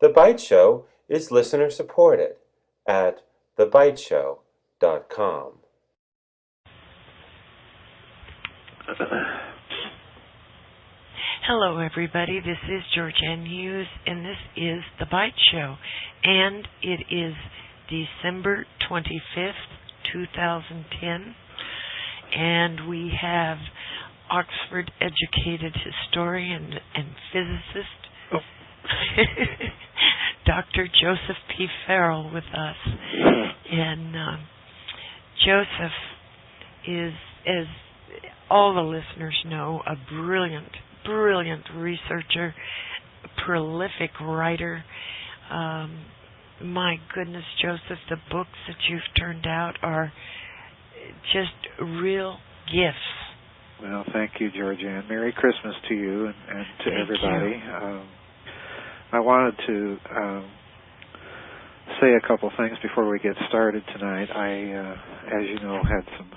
The Byte Show is listener-supported at thebyteshow.com. Hello, everybody. This is GeorgeAnn Hughes, and this is The Byte Show. And it is December 25th, 2010. And we have Oxford-educated historian and physicist, Dr. Joseph P. Farrell, with us. And Joseph is, as all the listeners know, a brilliant researcher, prolific writer. My goodness, Joseph, the books that you've turned out are just real gifts. Well, thank you, GeorgeAnn. Merry Christmas to you and to thank everybody. I wanted to say a couple things before we get started tonight. I, as you know, had some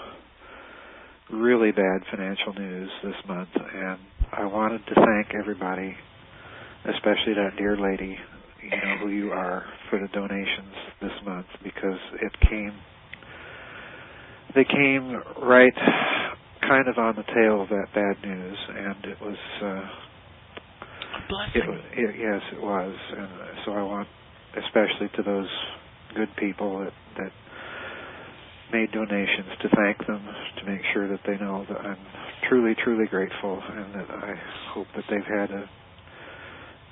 really bad financial news this month, and I wanted to thank everybody, especially that dear lady, you know who you are, for the donations this month, because they came right kind of on the tail of that bad news, and it was a blessing. Yes, it was. And so I want, especially to those good people that made donations, to thank them, to make sure that they know that I'm truly grateful, and that I hope that they've had a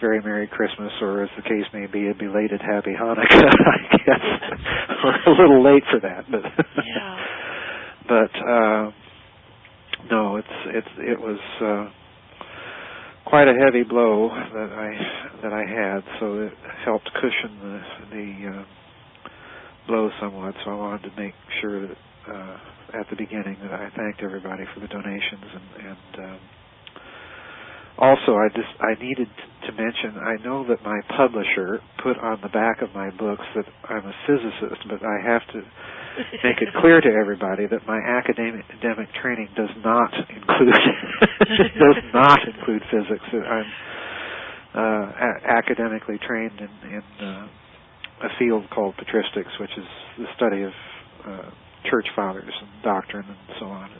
very Merry Christmas, or as the case may be, a belated Happy Hanukkah, I guess. We're a little late for that, but yeah. But no, it was quite a heavy blow that I had, so it helped cushion the blow somewhat. So I wanted to make sure that at the beginning that I thanked everybody for the donations, and also I needed to mention, I know that my publisher put on the back of my books that I'm a physicist, but I have to make it clear to everybody that my academic training does not include physics. I'm academically trained in a field called patristics, which is the study of church fathers and doctrine and so on.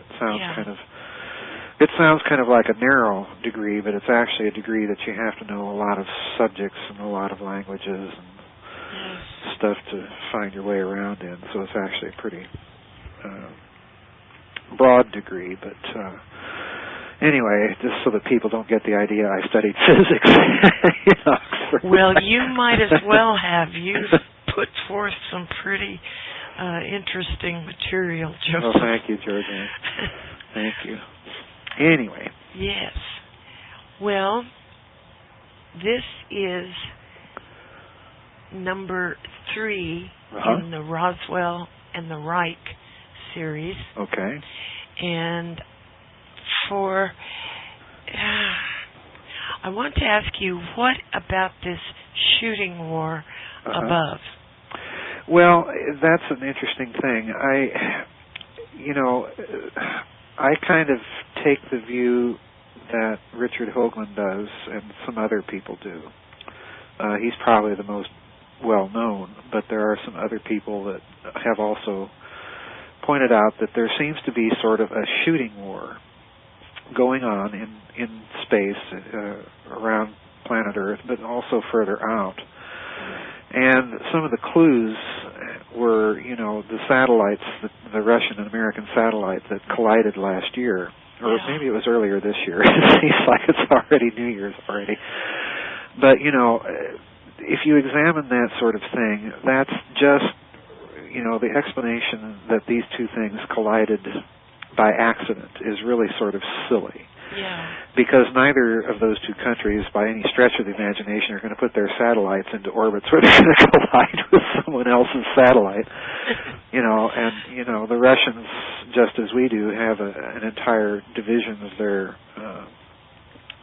It sounds kind of like a narrow degree, but it's actually a degree that you have to know a lot of subjects and a lot of languages and stuff to find your way around in. So it's actually a pretty broad degree. But anyway, just so that people don't get the idea I studied physics. Well, you might as well have. You've put forth some pretty interesting material, Joseph. Well, thank you, GeorgeAnn. Thank you. Anyway. Yes. Well, this is number 3 in the Roswell and the Reich series. Okay. And I want to ask you, what about this shooting war above? Well, that's an interesting thing. I kind of take the view that Richard Hoagland does, and some other people do. He's probably the most well-known, but there are some other people that have also pointed out that there seems to be sort of a shooting war going on in space around planet Earth, but also further out. And some of the clues were, the satellites, the Russian and American satellite that collided last year, or maybe it was earlier this year. It seems like it's already New Year's already. But, if you examine that sort of thing, that's just, the explanation that these two things collided by accident is really sort of silly. Yeah. Because neither of those two countries, by any stretch of the imagination, are going to put their satellites into orbits where they're going to collide with someone else's satellite. The Russians, just as we do, have an entire division of their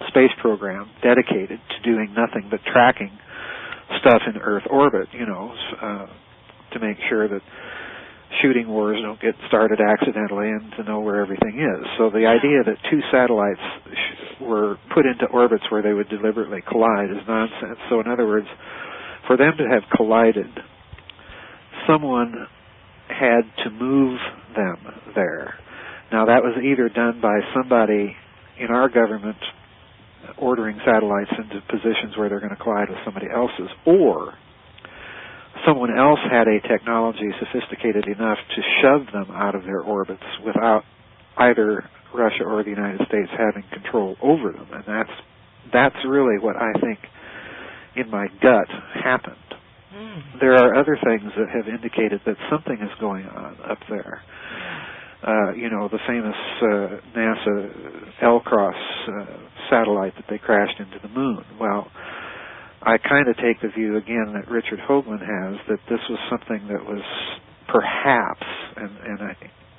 space program dedicated to doing nothing but tracking stuff in Earth orbit, to make sure that shooting wars don't get started accidentally and to know where everything is. So the idea that two satellites were put into orbits where they would deliberately collide is nonsense. So in other words, for them to have collided, someone had to move them there. Now, that was either done by somebody in our government ordering satellites into positions where they're going to collide with somebody else's, or someone else had a technology sophisticated enough to shove them out of their orbits without either Russia or the United States having control over them. And that's really what I think in my gut happened. There are other things that have indicated that something is going on up there. The famous NASA L-Cross satellite that they crashed into the moon. Well, I kind of take the view, again, that Richard Hoagland has, that this was something that was perhaps, and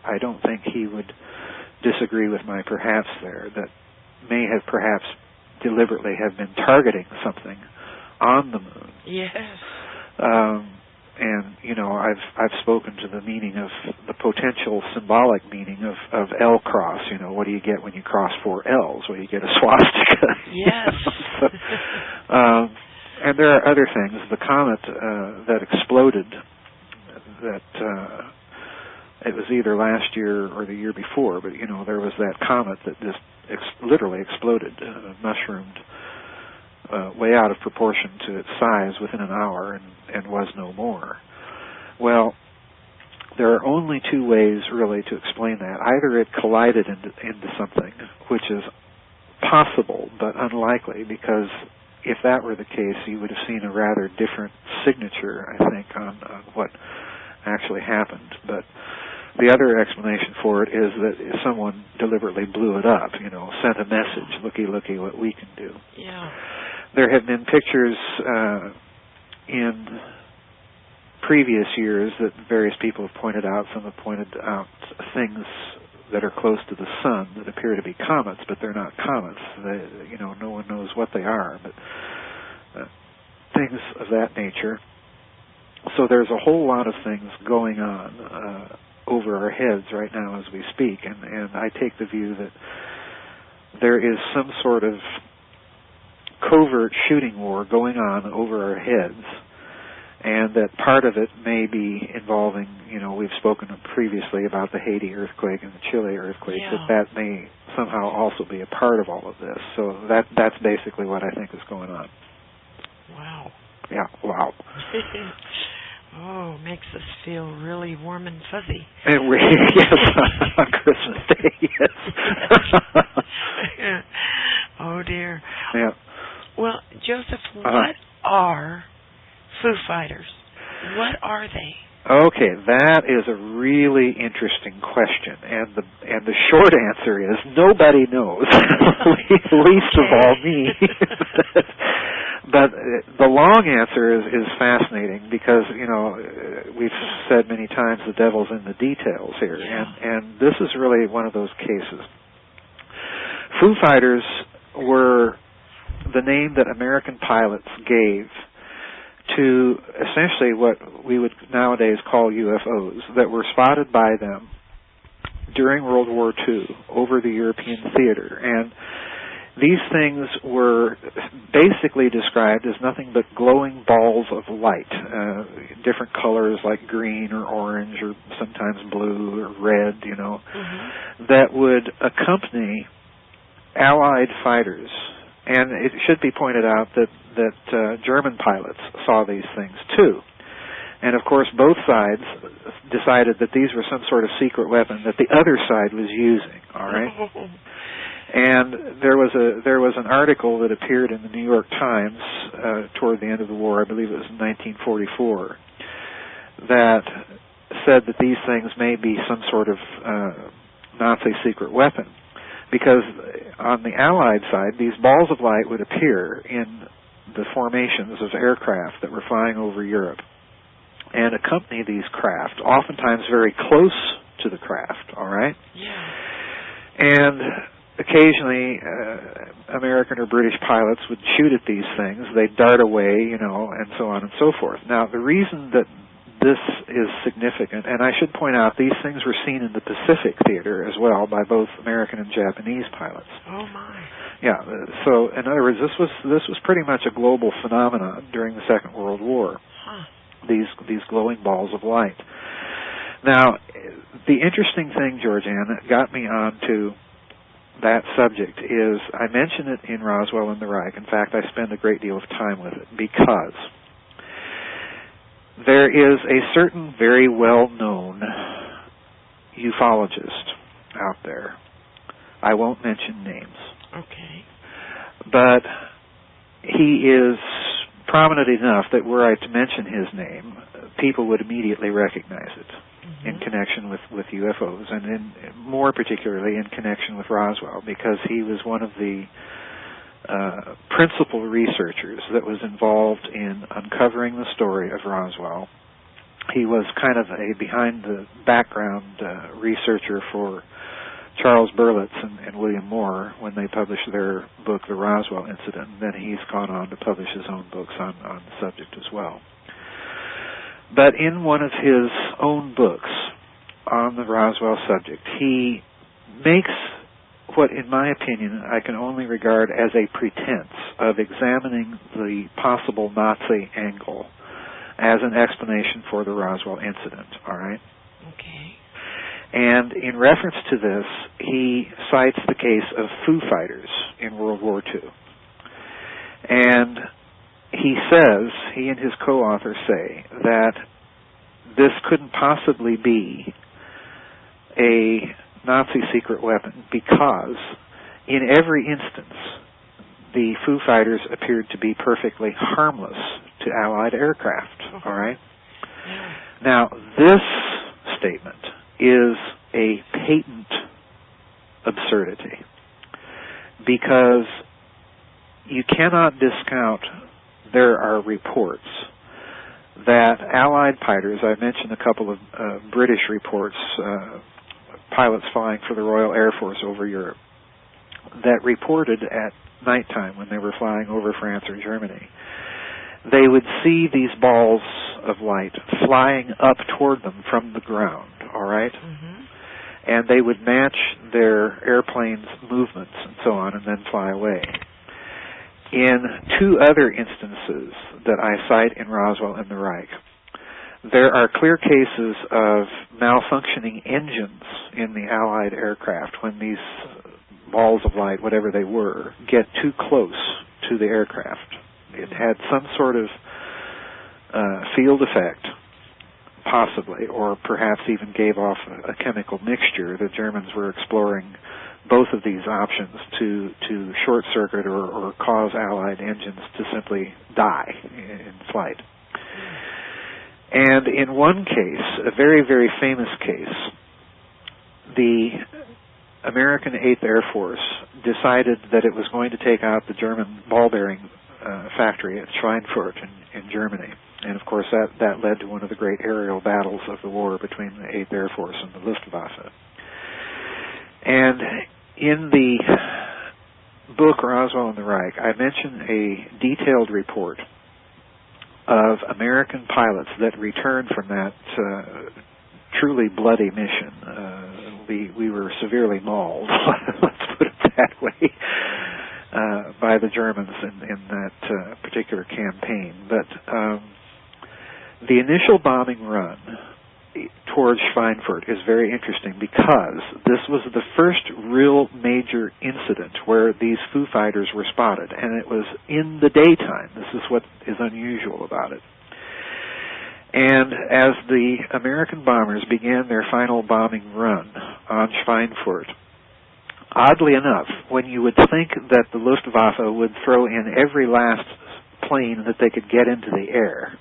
I don't think he would disagree with my perhaps there, that may have perhaps deliberately have been targeting something on the moon. Yes. And I've spoken to the meaning of the potential symbolic meaning of L cross. What do you get when you cross 4 L's? Well, you get a swastika. Yes. And there are other things. The comet that exploded, that it was either last year or the year before, but there was that comet that just literally exploded, mushroomed way out of proportion to its size within an hour and was no more. Well, there are only two ways really to explain that. Either it collided into something, which is possible but unlikely, because if that were the case, you would have seen a rather different signature, I think, on what actually happened. But the other explanation for it is that someone deliberately blew it up, sent a message, looky, what we can do. Yeah. There have been pictures in previous years that various people have pointed out. Some have pointed out things that are close to the sun that appear to be comets, but they're not comets. No one knows what they are, but things of that nature. So there's a whole lot of things going on over our heads right now as we speak, and I take the view that there is some sort of covert shooting war going on over our heads, and that part of it may be involving, we've spoken previously about the Haiti earthquake and the Chile earthquake, that may somehow also be a part of all of this. So that's basically what I think is going on. Wow. Yeah, wow. Oh, makes us feel really warm and fuzzy. And yes, on Christmas Day, yes. Oh, dear. Yeah. Well, Joseph, what are Foo Fighters? What are they? Okay, that is a really interesting question, and the short answer is nobody knows, least of all me. But the long answer is fascinating because we've said many times the devil's in the details here, and this is really one of those cases. Foo Fighters were the name that American pilots gave to essentially what we would nowadays call UFOs that were spotted by them during World War II over the European theater. And these things were basically described as nothing but glowing balls of light, different colors like green or orange or sometimes blue or red, that would accompany Allied fighters. And it should be pointed out that German pilots saw these things too. And of course both sides decided that these were some sort of secret weapon that the other side was using, all right? And there was an article that appeared in the New York Times toward the end of the war, I believe it was in 1944, that said that these things may be some sort of Nazi secret weapon. Because on the Allied side, these balls of light would appear in the formations of aircraft that were flying over Europe and accompany these craft, oftentimes very close to the craft, all right? Yeah. And occasionally, American or British pilots would shoot at these things. They'd dart away, and so on and so forth. Now, the reason that this is significant. And I should point out, these things were seen in the Pacific theater as well by both American and Japanese pilots. Oh, my. Yeah, so in other words, this was pretty much a global phenomenon during the Second World War. Huh. These glowing balls of light. Now, the interesting thing, GeorgeAnn, that got me onto that subject is I mention it in Roswell and the Reich. In fact, I spend a great deal of time with it because there is a certain very well-known ufologist out there. I won't mention names. Okay. But he is prominent enough that were I to mention his name, people would immediately recognize it in connection with UFOs, and more particularly in connection with Roswell, because he was one of the principal researchers that was involved in uncovering the story of Roswell. He was kind of a behind-the-background researcher for Charles Berlitz and William Moore when they published their book, The Roswell Incident. And then he's gone on to publish his own books on the subject as well. But in one of his own books on the Roswell subject, he makes what, in my opinion, I can only regard as a pretense of examining the possible Nazi angle as an explanation for the Roswell incident, all right? Okay. And in reference to this, he cites the case of Foo Fighters in World War II. And he says, he and his co-author say, that this couldn't possibly be a Nazi secret weapon because in every instance, the Foo Fighters appeared to be perfectly harmless to Allied aircraft, all right? Yeah. Now, this statement is a patent absurdity because you cannot discount there are reports that Allied fighters, I mentioned a couple of British reports, pilots flying for the Royal Air Force over Europe, that reported at nighttime when they were flying over France or Germany, they would see these balls of light flying up toward them from the ground, all right? And they would match their airplane's movements and so on and then fly away. In two other instances that I cite in Roswell and the Reich, there are clear cases of malfunctioning engines in the Allied aircraft when these balls of light, whatever they were, get too close to the aircraft. It had some sort of field effect, possibly, or perhaps even gave off a chemical mixture. The Germans were exploring both of these options to short circuit or cause Allied engines to simply die in flight. And in one case, a very, very famous case, the American 8th Air Force decided that it was going to take out the German ball bearing factory at Schweinfurt in Germany. And of course that led to one of the great aerial battles of the war between the 8th Air Force and the Luftwaffe. And in the book Roswell and the Reich, I mention a detailed report of American pilots that returned from that truly bloody mission. We were severely mauled, let's put it that way, by the Germans in that particular campaign. But the initial bombing run towards Schweinfurt is very interesting because this was the first real major incident where these Foo Fighters were spotted, and it was in the daytime. This is what is unusual about it. And as the American bombers began their final bombing run on Schweinfurt, oddly enough, when you would think that the Luftwaffe would throw in every last plane that they could get into the air,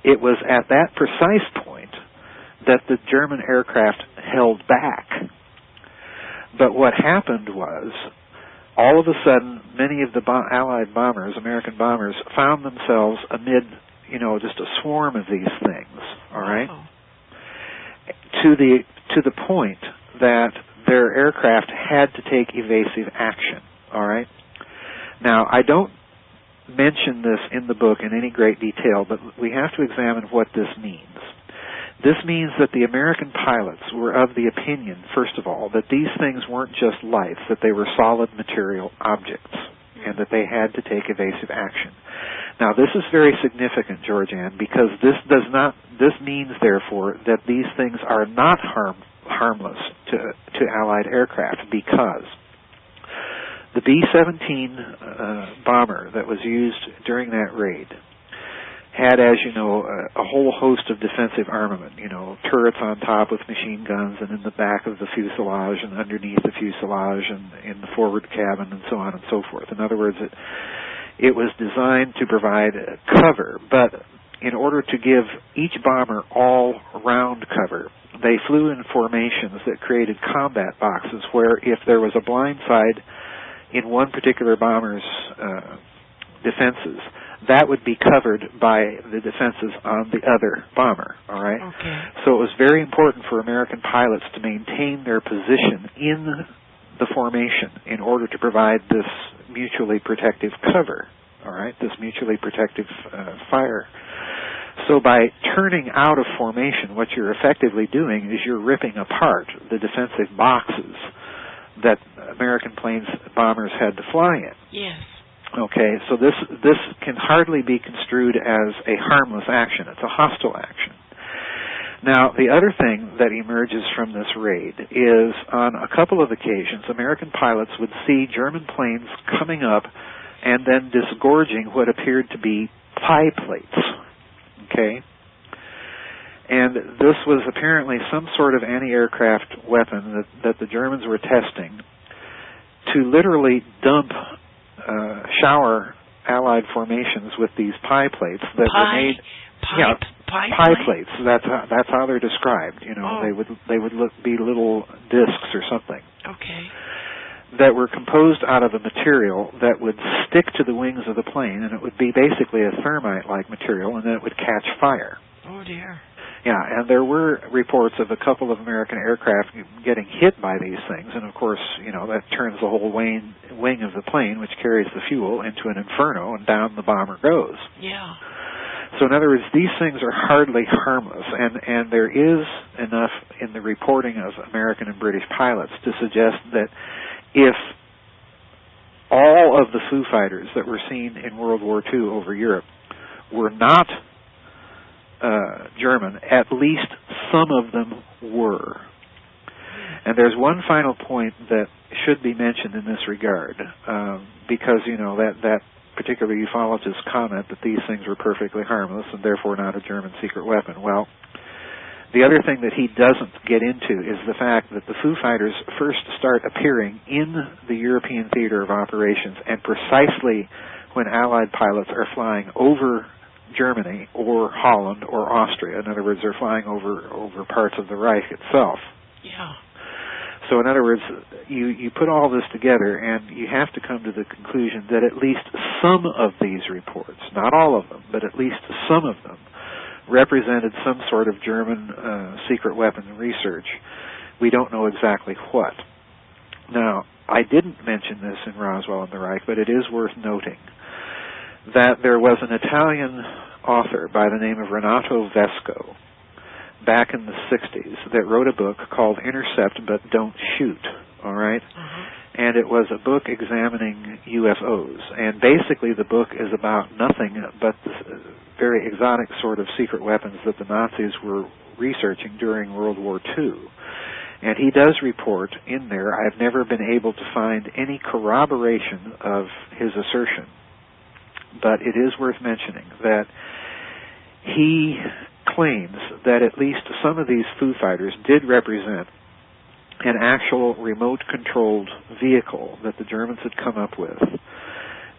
it was at that precise point that the German aircraft held back. But what happened was, all of a sudden, many of the Allied bombers, American bombers, found themselves amid, just a swarm of these things, all right? Wow. To the point that their aircraft had to take evasive action, all right? Now, I don't mention this in the book in any great detail, but we have to examine what this means. This means that the American pilots were of the opinion, first of all, that these things weren't just lights, that they were solid material objects, and that they had to take evasive action. Now, this is very significant, GeorgeAnn, because this means, therefore, that these things are not harmless to Allied aircraft, because the B-17 bomber that was used during that raid had, as you know, a whole host of defensive armament, turrets on top with machine guns, and in the back of the fuselage and underneath the fuselage and in the forward cabin and so on and so forth. In other words, it was designed to provide cover, but in order to give each bomber all-round cover, they flew in formations that created combat boxes where if there was a blind side in one particular bomber's defenses, that would be covered by the defenses on the other bomber, all right? Okay. So it was very important for American pilots to maintain their position in the formation in order to provide this mutually protective cover, all right, this mutually protective fire. So by turning out of formation, what you're effectively doing is you're ripping apart the defensive boxes that American bombers had to fly in. Yes. Okay, so this can hardly be construed as a harmless action. It's a hostile action. Now, the other thing that emerges from this raid is on a couple of occasions, American pilots would see German planes coming up and then disgorging what appeared to be pie plates. Okay? And this was apparently some sort of anti-aircraft weapon that the Germans were testing to literally dump shower Allied formations with these pie plates that were made. Pie plates. That's how they're described. They would be little discs or something. Okay. That were composed out of a material that would stick to the wings of the plane, and it would be basically a thermite-like material, and then it would catch fire. Oh dear. Yeah, and there were reports of a couple of American aircraft getting hit by these things, and of course, that turns the whole wing of the plane, which carries the fuel, into an inferno, and down the bomber goes. Yeah. So in other words, these things are hardly harmless, and there is enough in the reporting of American and British pilots to suggest that if all of the Foo Fighters that were seen in World War II over Europe were not German, at least some of them were. And there's one final point that should be mentioned in this regard, because, that particular ufologist's comment that these things were perfectly harmless and therefore not a German secret weapon. Well, the other thing that he doesn't get into is the fact that the Foo Fighters first start appearing in the European theater of operations, and precisely when Allied pilots are flying over Germany or Holland or Austria. In other words, they're flying over parts of the Reich itself. Yeah. So in other words, you put all this together and you have to come to the conclusion that at least some of these reports, not all of them, but at least some of them, represented some sort of German secret weapon research. We don't know exactly what. Now, I didn't mention this in Roswell and the Reich, but it is worth noting that there was an Italian author by the name of Renato Vesco back in the 60s that wrote a book called Intercept But Don't Shoot, all right? And it was a book examining UFOs. And basically the book is about nothing but the very exotic sort of secret weapons that the Nazis were researching during World War II. And he does report in there, I've never been able to find any corroboration of his assertion, but it is worth mentioning that he claims that at least some of these Foo Fighters did represent an actual remote-controlled vehicle that the Germans had come up with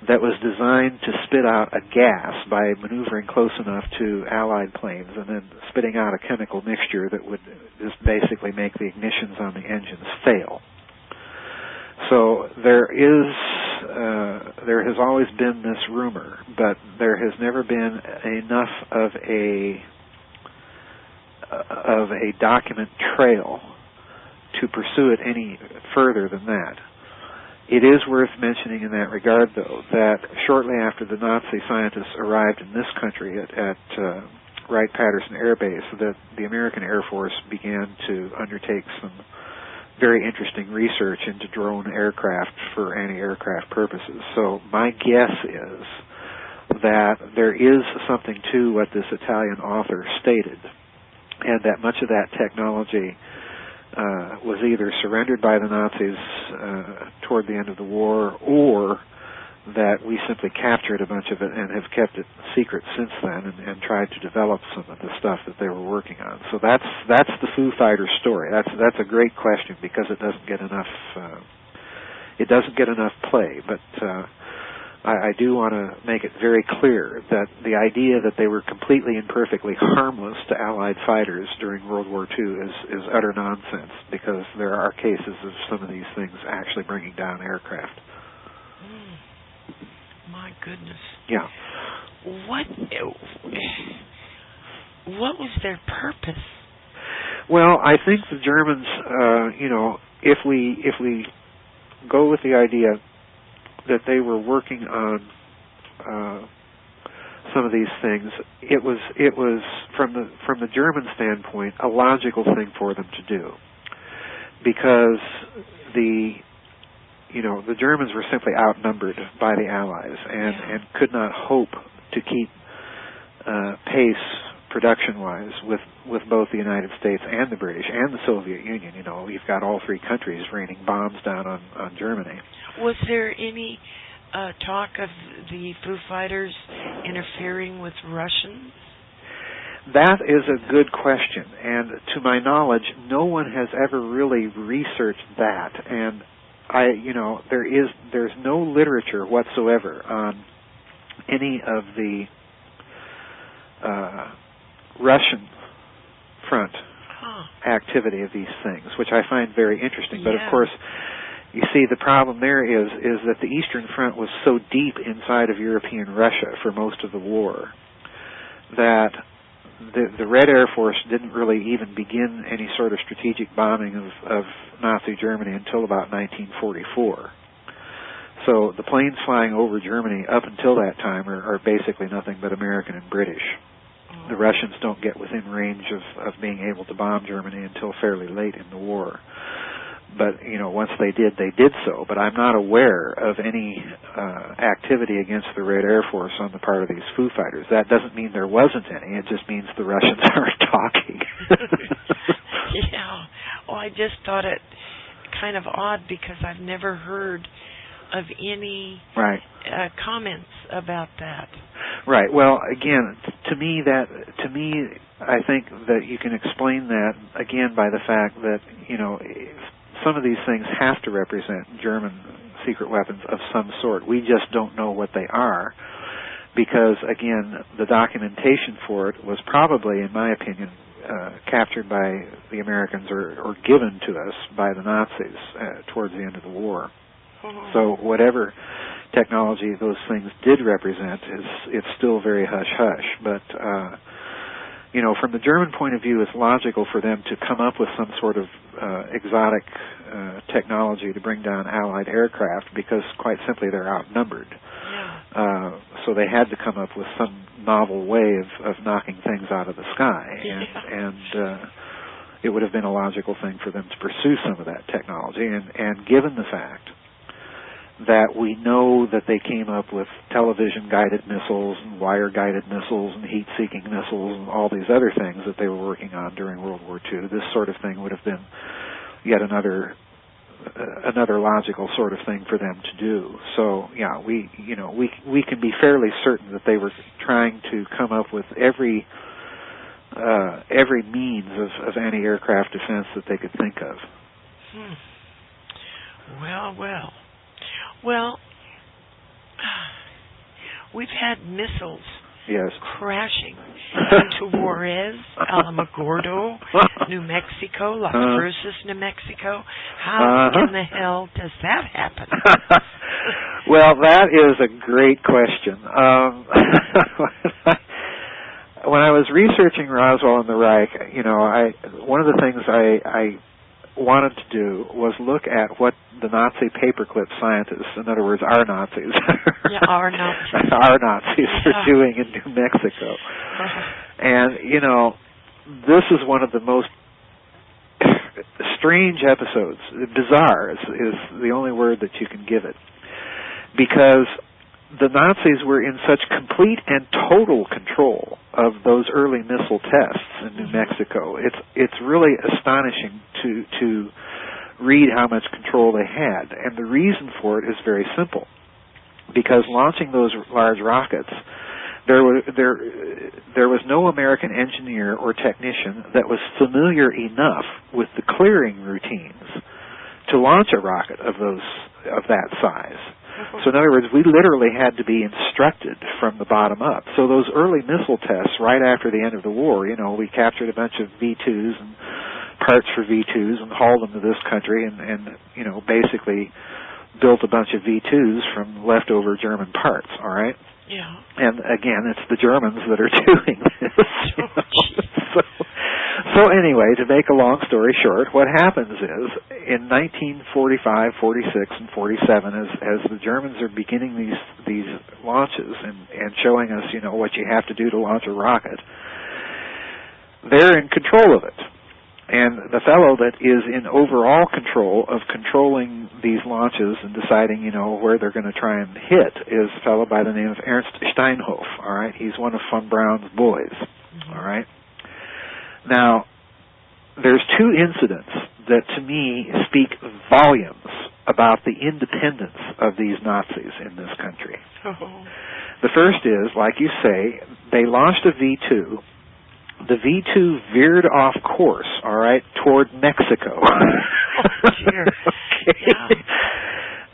that was designed to spit out a gas by maneuvering close enough to Allied planes and then spitting out a chemical mixture that would just basically make the ignitions on the engines fail. So there has always been this rumor, but there has never been enough of a document trail to pursue it any further than that. It is worth mentioning in that regard, though, that shortly after the Nazi scientists arrived in this country at Wright-Patterson Air Base, that the American Air Force began to undertake some very interesting research into drone aircraft for anti-aircraft purposes. So my guess is that there is something to what this Italian author stated, and that much of that technology was either surrendered by the Nazis toward the end of the war, or that we simply captured a bunch of it and have kept it secret since then, and tried to develop some of the stuff that they were working on. So that's the Foo Fighters story. That's a great question, because it doesn't get enough play. But I do want to make it very clear that the idea that they were completely and perfectly harmless to Allied fighters during World War II is utter nonsense, because there are cases of some of these things actually bringing down aircraft. My goodness. Yeah. What was their purpose? Well, I think the Germans, if we go with the idea that they were working on some of these things, it was from the German standpoint a logical thing for them to do, because the Germans were simply outnumbered by the Allies and could not hope to keep pace production-wise with both the United States and the British and the Soviet Union. You've got all three countries raining bombs down on Germany. Was there any talk of the Foo Fighters interfering with Russians? That is a good question, and to my knowledge, no one has ever really researched that. And there's no literature whatsoever on any of the Russian front activity of these things, which I find very interesting. But of course, you see, the problem there is that the Eastern Front was so deep inside of European Russia for most of the war that the Red Air Force didn't really even begin any sort of strategic bombing of Nazi Germany until about 1944. So the planes flying over Germany up until that time are basically nothing but American and British. The Russians don't get within range of being able to bomb Germany until fairly late in the war. But, once they did so. But I'm not aware of any activity against the Red Air Force on the part of these Foo Fighters. That doesn't mean there wasn't any. It just means the Russians aren't talking. Yeah. Well, I just thought it kind of odd, because I've never heard of any comments about that. Right. Well, again, to me, I think that you can explain that again by the fact that some of these things have to represent German secret weapons of some sort. We just don't know what they are, because again, the documentation for it was probably, in my opinion, captured by the Americans or given to us by the Nazis towards the end of the war. So whatever technology those things did represent, it's still very hush-hush. But, from the German point of view, it's logical for them to come up with some sort of exotic technology to bring down Allied aircraft, because quite simply they're outnumbered. Yeah. So they had to come up with some novel way of knocking things out of the sky. And it would have been a logical thing for them to pursue some of that technology. And given the fact that we know that they came up with television-guided missiles and wire-guided missiles and heat-seeking missiles and all these other things that they were working on during World War II, this sort of thing would have been yet another logical sort of thing for them to do. So, yeah, we can be fairly certain that they were trying to come up with every means of anti-aircraft defense that they could think of. Well, we've had missiles crashing into Juarez, Alamogordo, New Mexico, Las Cruces, New Mexico. How in the hell does that happen? Well, that is a great question. When I was researching Roswell and the Reich, one of the things wanted to do was look at what the Nazi paperclip scientists, in other words, our Nazis, our Nazis, are doing in New Mexico. And, you know, this is one of the most strange episodes. Bizarre is the only word that you can give it. Because the Nazis were in such complete and total control of those early missile tests in New Mexico. It's really astonishing to read how much control they had. And the reason for it is very simple. Because launching those large rockets, there was no American engineer or technician that was familiar enough with the clearing routines to launch a rocket of that size. So in other words, we literally had to be instructed from the bottom up. So those early missile tests right after the end of the war, you know, we captured a bunch of V-2s and parts for V-2s and hauled them to this country and you know, basically built a bunch of V-2s from leftover German parts, all right? Yeah. And again, it's the Germans that are doing this. You know? So anyway, to make a long story short, what happens is in 1945, 46, and 47, as the Germans are beginning these launches and showing us, you know, what you have to do to launch a rocket, they're in control of it. And the fellow that is in overall control of controlling these launches and deciding, you know, where they're going to try and hit is a fellow by the name of Ernst Steinhoff, all right? He's one of von Braun's boys, all right? Now, there's two incidents that to me speak volumes about the independence of these Nazis in this country. The first is, like you say, they launched a V-2. The V-2 veered off course, all right, toward Mexico. Oh, dear. Okay. Yeah.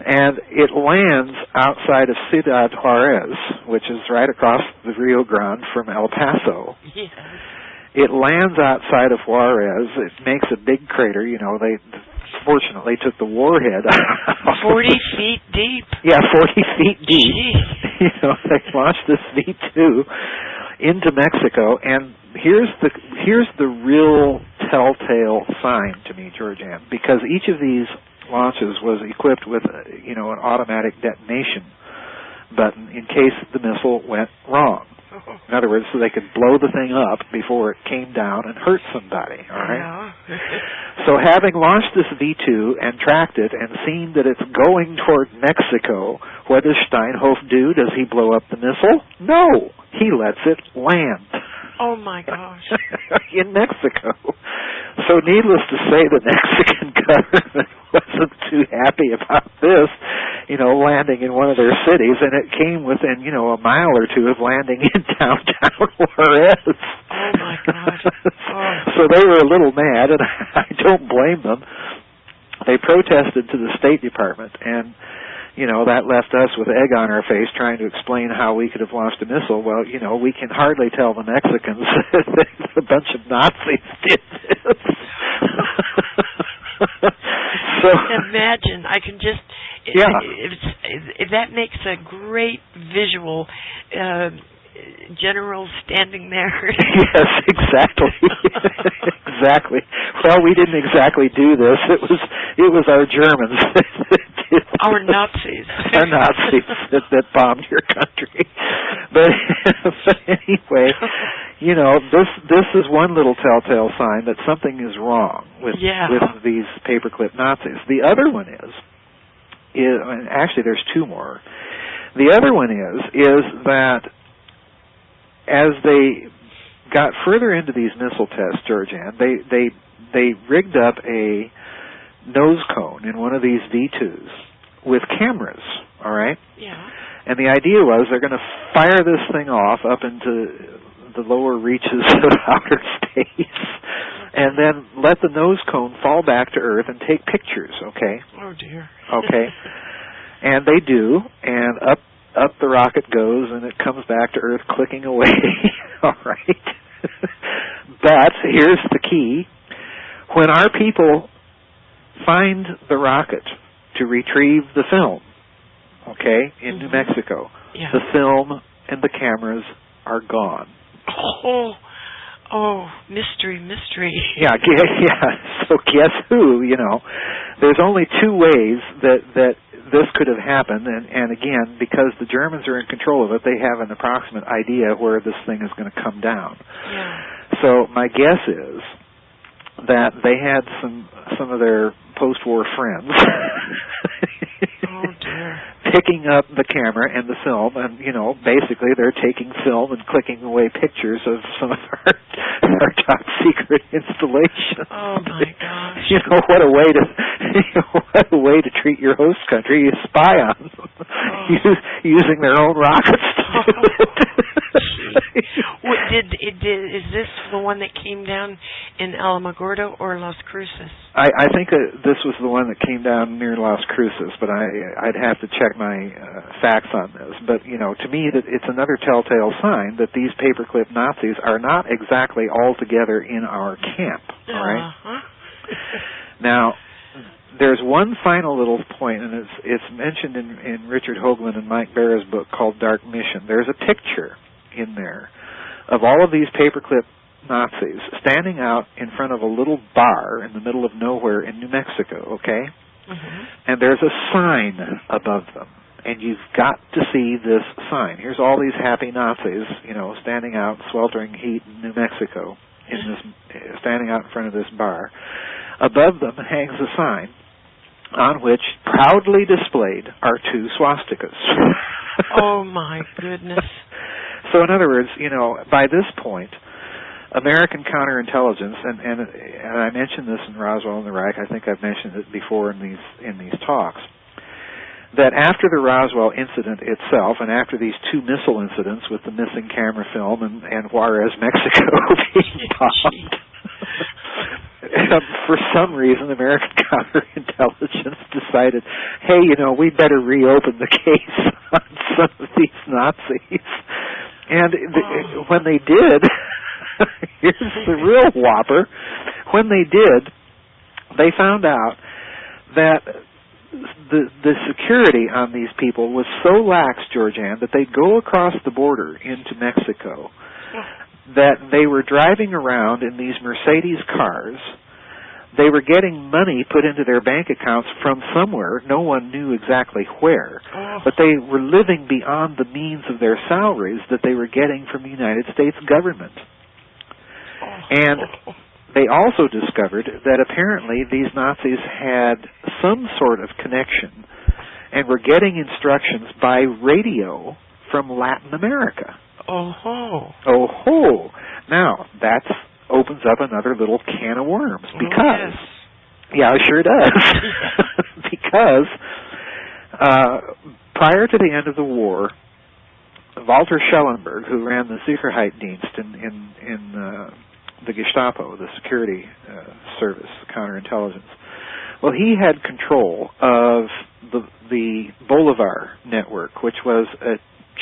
And it lands outside of Ciudad Juarez, which is right across the Rio Grande from El Paso. Yes. It lands outside of Juarez. It makes a big crater. You know, they fortunately took the warhead out. 40 feet deep. Yeah, 40 feet deep. Jeez. You know, they launched this V-2 into Mexico, and here's the real telltale sign to me, GeorgeAnn, because each of these launches was equipped with, you know, an automatic detonation button in case the missile went wrong. In other words, so they could blow the thing up before it came down and hurt somebody, all right? Yeah. So having launched this V-2 and tracked it and seen that it's going toward Mexico, what does Steinhoff do? Does he blow up the missile? No! He lets it land. Oh, my gosh. In Mexico. So needless to say, the Mexican government wasn't too happy about this, you know, landing in one of their cities, and it came within, you know, a mile or two of landing in downtown Juarez. Oh, my gosh. Oh. So they were a little mad, and I don't blame them. They protested to the State Department, and you know, that left us with egg on our face trying to explain how we could have launched a missile. Well, you know, we can hardly tell the Mexicans that a bunch of Nazis did this. So imagine, I can just, that makes a great visual, general standing there. Yes, exactly. Exactly. Well, we didn't exactly do this. It was our Germans that did our Nazis. Our Nazis that bombed your country. But anyway, you know, this is one little telltale sign that something is wrong with these paperclip Nazis. The other one is and actually there's two more. The other one is that as they got further into these missile tests, GeorgeAnn, they rigged up a nose cone in one of these V-2s with cameras, all right? Yeah. And the idea was they're going to fire this thing off up into the lower reaches of outer space and then let the nose cone fall back to Earth and take pictures, okay? Oh, dear. Okay. And they do, and up the rocket goes, and it comes back to Earth clicking away, all right? But here's the key. When our people find the rocket to retrieve the film, okay, in New Mexico, the film and the cameras are gone. Oh, mystery. Yeah. So guess who? There's only two ways that this could have happened, and again, because the Germans are in control of it, they have an approximate idea where this thing is going to come down. Yeah. So my guess is that they had some of their post-war friends Oh dear. picking up the camera and the film, and basically they're taking film and clicking away pictures of some of our top secret installations. Oh my gosh. What a way to treat your host country. You spy on them using their own rockets to do it. Is this the one that came down in Alamogordo or Las Cruces? I think this was the one that came down near Las Cruces, but I'd have to check my facts on this. But, to me, that it's another telltale sign that these paperclip Nazis are not exactly all together in our camp, all right? Now, there's one final little point, and it's mentioned in Richard Hoagland and Mike Barra's book called Dark Mission. There's a picture in there of all of these paperclip Nazis standing out in front of a little bar in the middle of nowhere in New Mexico, okay? Mm-hmm. And there's a sign above them, and you've got to see this sign. Here's all these happy Nazis, standing out in sweltering heat in New Mexico, standing out in front of this bar. Above them hangs a sign on which, proudly displayed, are two swastikas. Oh my goodness. So in other words, by this point, American counterintelligence, and I mentioned this in Roswell and the Reich, I think I've mentioned it before in these talks, that after the Roswell incident itself, and after these two missile incidents with the missing camera film and Juarez, Mexico being bombed, for some reason, American counterintelligence decided, hey, we better reopen the case on some of these Nazis. And when they did, here's the real whopper, when they did, they found out that the security on these people was so lax, GeorgeAnn, that they'd go across the border into Mexico, that they were driving around in these Mercedes cars. They were getting money put into their bank accounts from somewhere. No one knew exactly where. But they were living beyond the means of their salaries that they were getting from the United States government. And they also discovered that apparently these Nazis had some sort of connection and were getting instructions by radio from Latin America. Oh-ho. Now, that opens up another little can of worms. Because, yeah, it sure does. Because prior to the end of the war, Walter Schellenberg, who ran the Sicherheitsdienst in the Gestapo, the security service, counterintelligence, well, he had control of the Bolivar network, which was a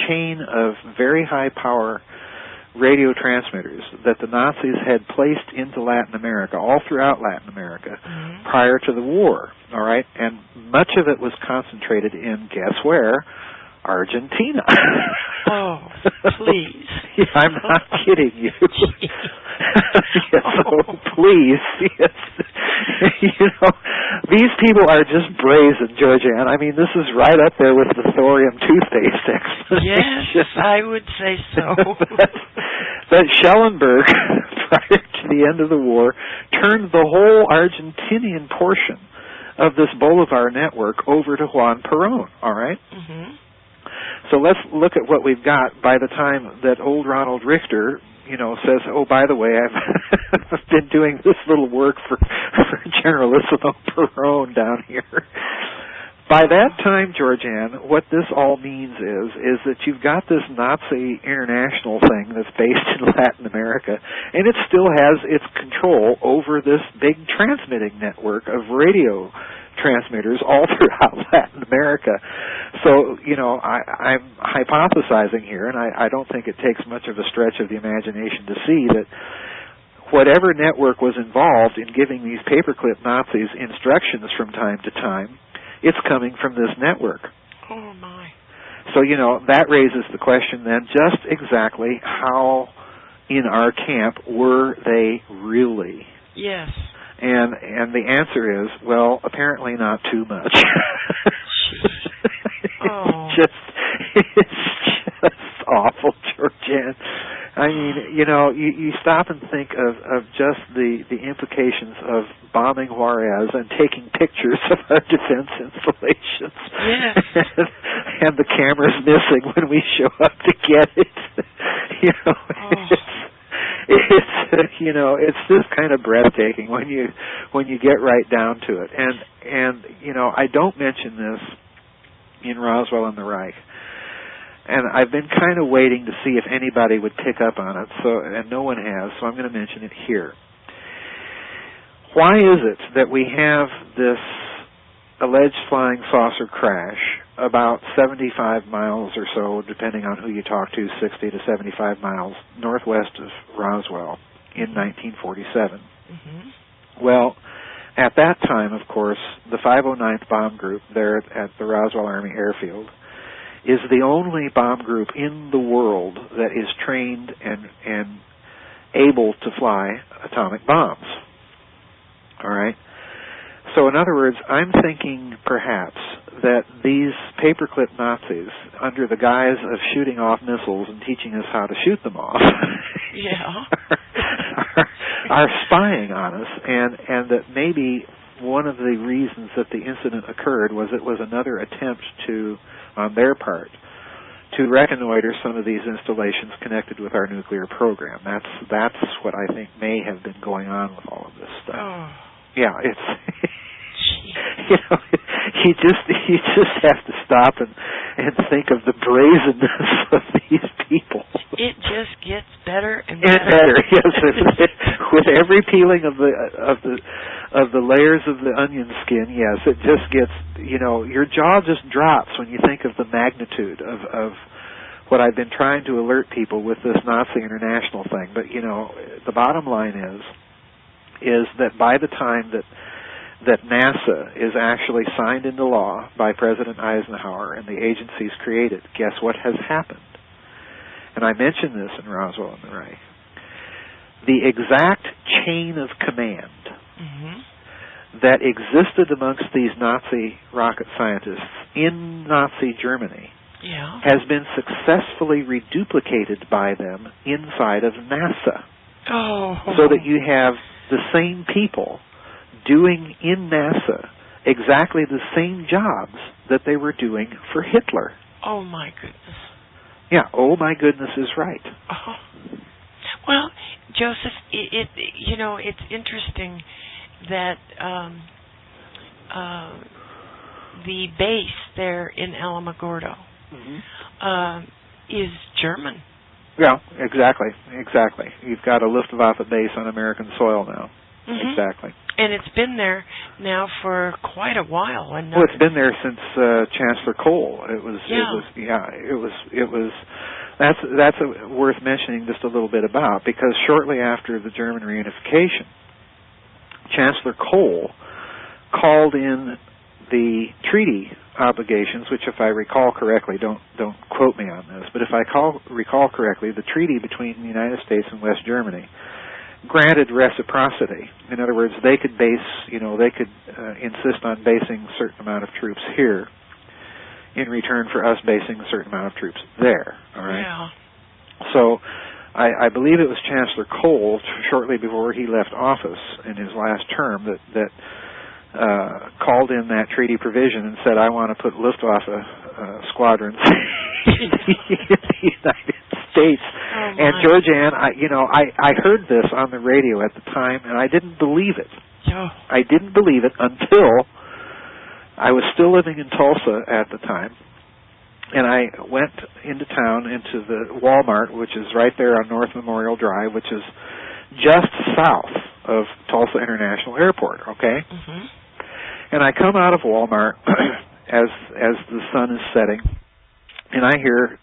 chain of very high-power radio transmitters that the Nazis had placed into Latin America, all throughout Latin America, prior to the war, all right? And much of it was concentrated in, guess where? Argentina. Oh, please. Yeah, I'm not kidding you. Yes, oh, please. Yes. These people are just brazen, GeorgeAnn. I mean, this is right up there with the thorium toothpaste explanation. Yes, I would say so. that Schellenberg, prior to the end of the war, turned the whole Argentinian portion of this Bolivar network over to Juan Perón, all right? Mm-hmm. So let's look at what we've got by the time that old Ronald Richter, says, oh, by the way, I've been doing this little work for Generalissimo Perón down here. By that time, GeorgeAnn, what this all means is that you've got this Nazi international thing that's based in Latin America, and it still has its control over this big transmitting network of radio transmitters all throughout Latin America. So, I'm hypothesizing here, and I don't think it takes much of a stretch of the imagination to see that whatever network was involved in giving these paperclip Nazis instructions from time to time, it's coming from this network. Oh, my. So, that raises the question then, just exactly how in our camp, were they really? Yes. And the answer is, well, apparently not too much. Oh. It's just awful, GeorgeAnn. I mean, you stop and think of just the implications of bombing Juarez and taking pictures of our defense installations. Yes. and the camera's missing when we show up to get it. It's just kind of breathtaking when you get right down to it. And I don't mention this in Roswell and the Reich. And I've been kind of waiting to see if anybody would pick up on it, and no one has, so I'm going to mention it here. Why is it that we have this alleged flying saucer crash about 75 miles or so, depending on who you talk to, 60 to 75 miles northwest of Roswell in 1947? Mm-hmm. Well, at that time, of course, the 509th Bomb Group there at the Roswell Army Airfield is the only bomb group in the world that is trained and able to fly atomic bombs. All right? So in other words, I'm thinking perhaps that these paperclip Nazis, under the guise of shooting off missiles and teaching us how to shoot them off, are spying on us, and that maybe one of the reasons that the incident occurred was it was another attempt on their part, to reconnoiter some of these installations connected with our nuclear program. That's what I think may have been going on with all of this stuff. Oh. Yeah, it's you just have to stop and think of the brazenness of these people. It just gets better and better. better. Yes, with every peeling of the layers of the onion skin. Yes, it just gets, your jaw just drops when you think of the magnitude of what I've been trying to alert people with this Nazi International thing. But the bottom line is that by the time that NASA is actually signed into law by President Eisenhower and the agencies created, guess what has happened? And I mentioned this in Roswell and the Reich. The exact chain of command that existed amongst these Nazi rocket scientists in Nazi Germany has been successfully reduplicated by them inside of NASA. Oh. So that you have the same people doing in NASA exactly the same jobs that they were doing for Hitler. Oh, my goodness. Yeah, oh my goodness is right. Oh. Well, Joseph, it's interesting that the base there in Alamogordo is German. Yeah, exactly. You've got a Luftwaffe base on American soil now. Mm-hmm. Exactly. And it's been there now for quite a while. Well, it's been there since Chancellor Kohl. That's worth mentioning just a little bit about, because shortly after the German reunification, Chancellor Kohl called in the treaty obligations, which, if I recall correctly, don't quote me on this, but if I recall correctly, the treaty between the United States and West Germany granted reciprocity. In other words, they could insist on basing a certain amount of troops here in return for us basing a certain amount of troops there. All right. Yeah. So I believe it was Chancellor Kohl, shortly before he left office in his last term, that called in that treaty provision and said, I want to put Luftwaffe squadrons in the United States. Oh, and GeorgeAnn, I heard this on the radio at the time, and I didn't believe it. Oh. I didn't believe it until I was still living in Tulsa at the time, and I went into town, into the Walmart, which is right there on North Memorial Drive, which is just south of Tulsa International Airport, okay? Mm-hmm. And I come out of Walmart as the sun is setting, and I hear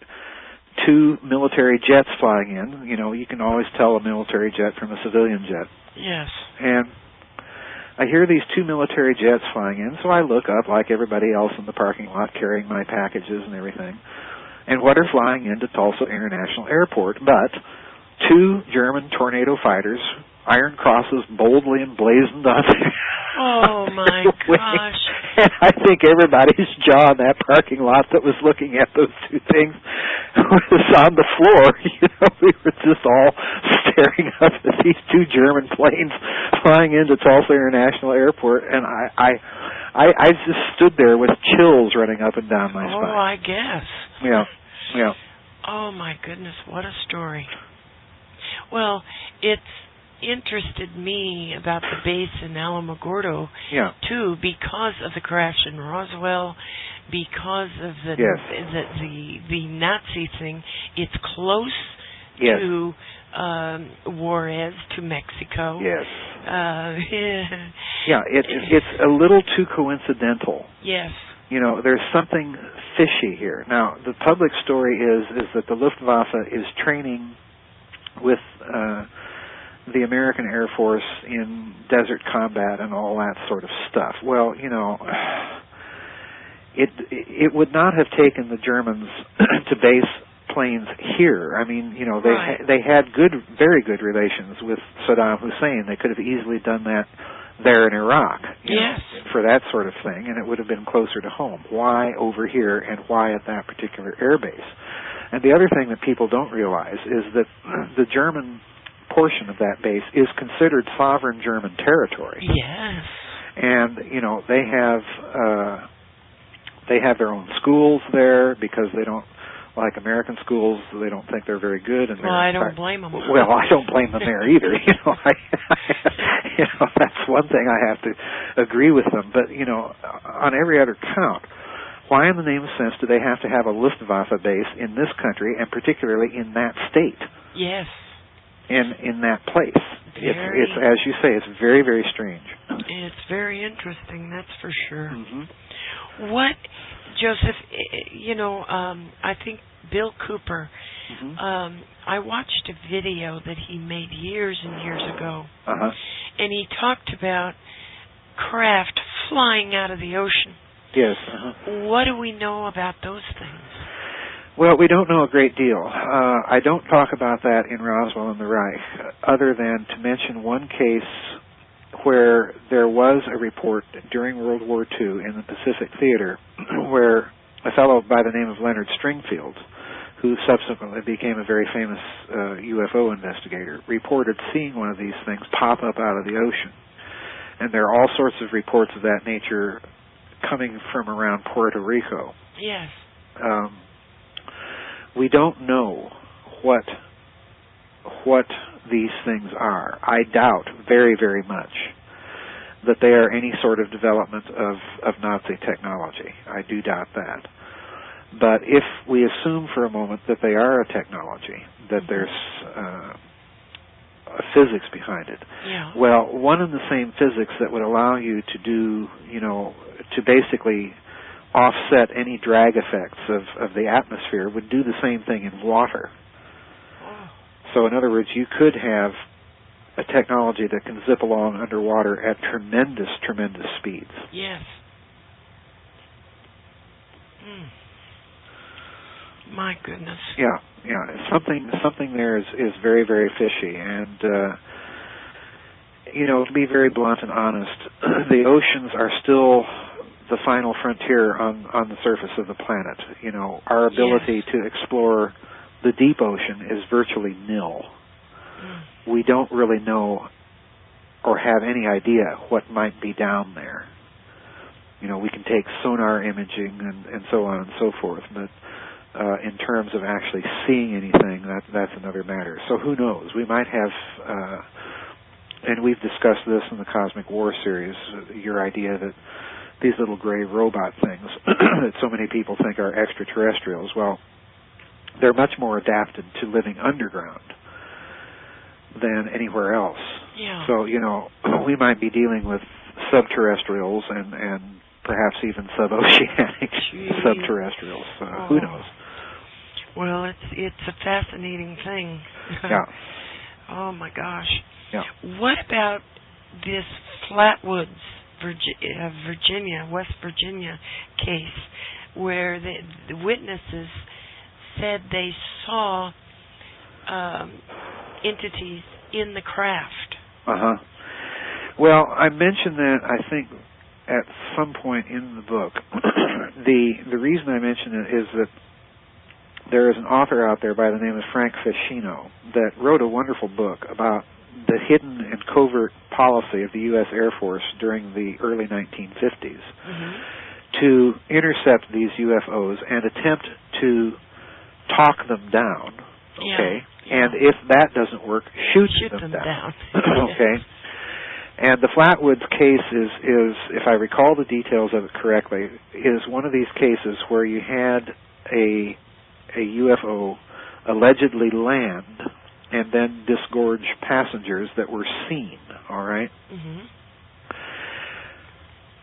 two military jets flying in. You can always tell a military jet from a civilian jet. Yes. And I hear these two military jets flying in, so I look up like everybody else in the parking lot carrying my packages and everything. And what are flying into Tulsa International Airport but 2 German Tornado fighters, iron crosses boldly emblazoned on there. Oh my gosh. And I think everybody's jaw in that parking lot that was looking at those 2 things was on the floor. We were just all staring up at these 2 German planes flying into Tulsa International Airport, and I just stood there with chills running up and down my spine. Oh, I guess. Yeah. Oh my goodness, what a story. Well, it's interested me about the base in Alamogordo too, because of the crash in Roswell, because of the Nazi thing. It's close to Juarez, to Mexico. Yes. Yeah, it's a little too coincidental. Yes. There's something fishy here. Now, the public story is that the Luftwaffe is training with the American Air Force in desert combat and all that sort of stuff. Well, it would not have taken the Germans to base planes here. I mean, they had very good relations with Saddam Hussein. They could have easily done that there in Iraq, for that sort of thing, and it would have been closer to home. Why over here, and why at that particular air base? And the other thing that people don't realize is that the German portion of that base is considered sovereign German territory. Yes. And they have their own schools there because they don't like American schools. They don't think they're very good. And I don't blame them. Well, I don't blame them there either. That's one thing I have to agree with them. But on every other count, why in the name of sense do they have to have a Luftwaffe base in this country, and particularly in that state? Yes. In that place. It's as you say, it's very, very strange. It's very interesting, that's for sure. Mm-hmm. What, Joseph, I think Bill Cooper, I watched a video that he made years and years ago, and he talked about craft flying out of the ocean. Yes. What do we know about those things? Well, we don't know a great deal. I don't talk about that in Roswell and the Reich, other than to mention one case where there was a report during World War II in the Pacific Theater where a fellow by the name of Leonard Stringfield, who subsequently became a very famous UFO investigator, reported seeing one of these things pop up out of the ocean. And there are all sorts of reports of that nature coming from around Puerto Rico. Yes. We don't know what these things are. I doubt very, very much that they are any sort of development of Nazi technology. I do doubt that. But if we assume for a moment that they are a technology, that there's a physics behind it, well, one and the same physics that would allow you to do, to basically offset any drag effects of the atmosphere would do the same thing in water. So in other words, you could have a technology that can zip along underwater at tremendous, tremendous speeds. Yes. My goodness. Yeah. Something there is very, very fishy, and to be very blunt and honest, the oceans are still the final frontier on the surface of the planet. Our ability to explore the deep ocean is virtually nil. We don't really know or have any idea what might be down there. We can take sonar imaging and so on and so forth, but in terms of actually seeing anything, that's another matter. So who knows? We might have, and we've discussed this in the Cosmic War series, your idea that these little gray robot things that so many people think are extraterrestrials, well, they're much more adapted to living underground than anywhere else. Yeah. So, we might be dealing with subterrestrials and perhaps even suboceanic subterrestrials. Who knows? Well, it's a fascinating thing. Yeah. Oh, my gosh. Yeah. What about this Flatwoods, West Virginia case, where the witnesses said they saw entities in the craft. Well, I mentioned that, I think, at some point in the book. The reason I mention it is that there is an author out there by the name of Frank Feschino that wrote a wonderful book about the hidden and covert policy of the U.S. Air Force during the early 1950s to intercept these UFOs and attempt to talk them down, okay? And if that doesn't work, shoot them down. Okay? And the Flatwoods case is, if I recall the details of it correctly, is one of these cases where you had a UFO allegedly land and then disgorge passengers that were seen, all right?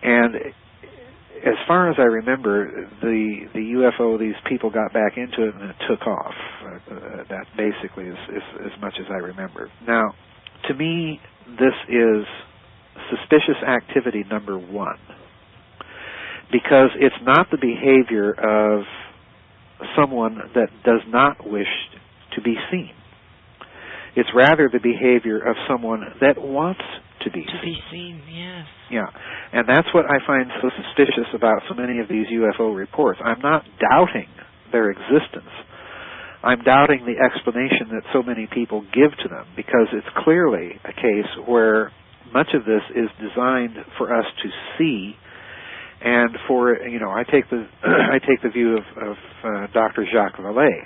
And as far as I remember, the UFO, these people got back into it and it took off. That basically is as much as I remember. Now, to me, this is suspicious activity number one, because it's not the behavior of someone that does not wish to be seen. It's rather the behavior of someone that wants to be seen. To be seen, yes. Yeah, and that's what I find so suspicious about so many of these UFO reports. I'm not doubting their existence. I'm doubting the explanation that so many people give to them, because it's clearly a case where much of this is designed for us to see, and for, I take the view of Dr. Jacques Vallée,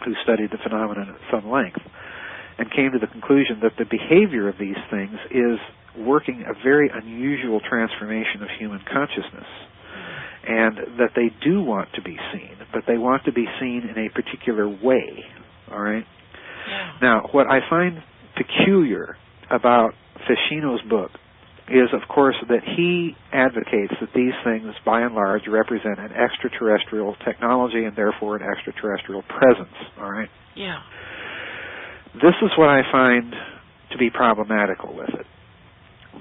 who studied the phenomenon at some length, and came to the conclusion that the behavior of these things is working a very unusual transformation of human consciousness, and that they do want to be seen, but they want to be seen in a particular way, all right? Yeah. Now, what I find peculiar about Feschino's book is, of course, that he advocates that these things, by and large, represent an extraterrestrial technology and therefore an extraterrestrial presence, all right? Yeah. This is what I find to be problematical with it.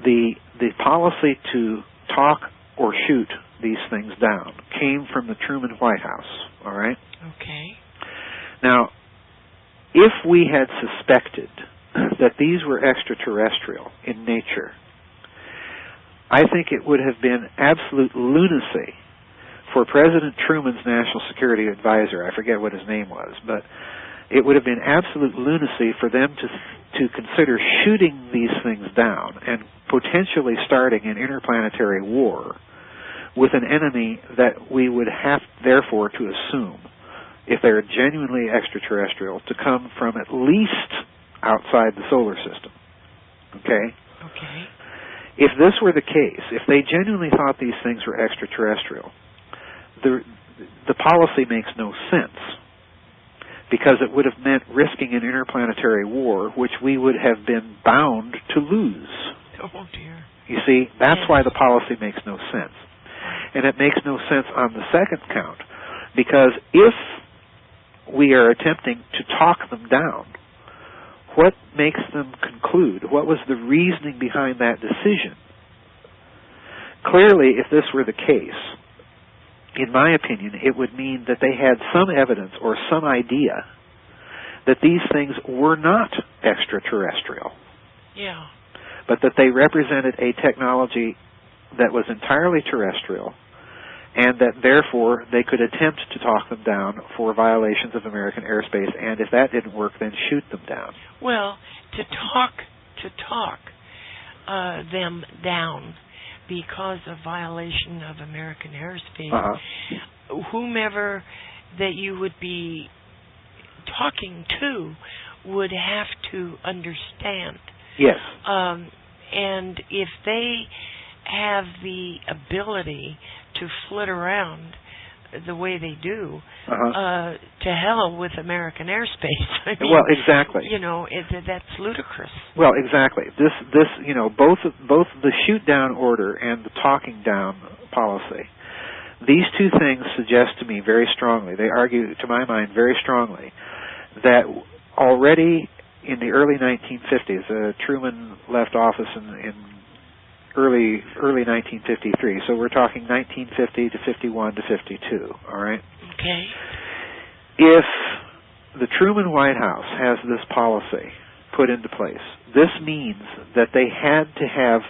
The policy to talk or shoot these things down came from the Truman White House, all right? Okay. Now, if we had suspected that these were extraterrestrial in nature, I think it would have been absolute lunacy for President Truman's National Security Advisor, I forget what his name was, but it would have been absolute lunacy for them to consider shooting these things down and potentially starting an interplanetary war with an enemy that we would have, therefore, to assume, if they're genuinely extraterrestrial, to come from at least outside the solar system. Okay? Okay. If this were the case, if they genuinely thought these things were extraterrestrial, the policy makes no sense, because it would have meant risking an interplanetary war, which we would have been bound to lose. Oh, dear. You see, that's why the policy makes no sense. And it makes no sense on the second count, because if we are attempting to talk them down, what makes them conclude? What was the reasoning behind that decision? Clearly, if this were the case, in my opinion, it would mean that they had some evidence or some idea that these things were not extraterrestrial. Yeah. But that they represented a technology that was entirely terrestrial, and that therefore they could attempt to talk them down for violations of American airspace, and if that didn't work, then shoot them down. Well, to talk them down because of violation of American airspace, whomever that you would be talking to would have to understand. Yes. And if they have the ability to flit around the way they do, to hell with American airspace. I mean, well, exactly. That's ludicrous. Well, exactly. This, both the shoot down order and the talking down policy, these two things suggest to me very strongly, they argue to my mind very strongly, that already in the early 1950s, Truman left office in early 1953. So we're talking 1950 to 51 to 52. All right. Okay. If the Truman White House has this policy put into place, this means that they had to have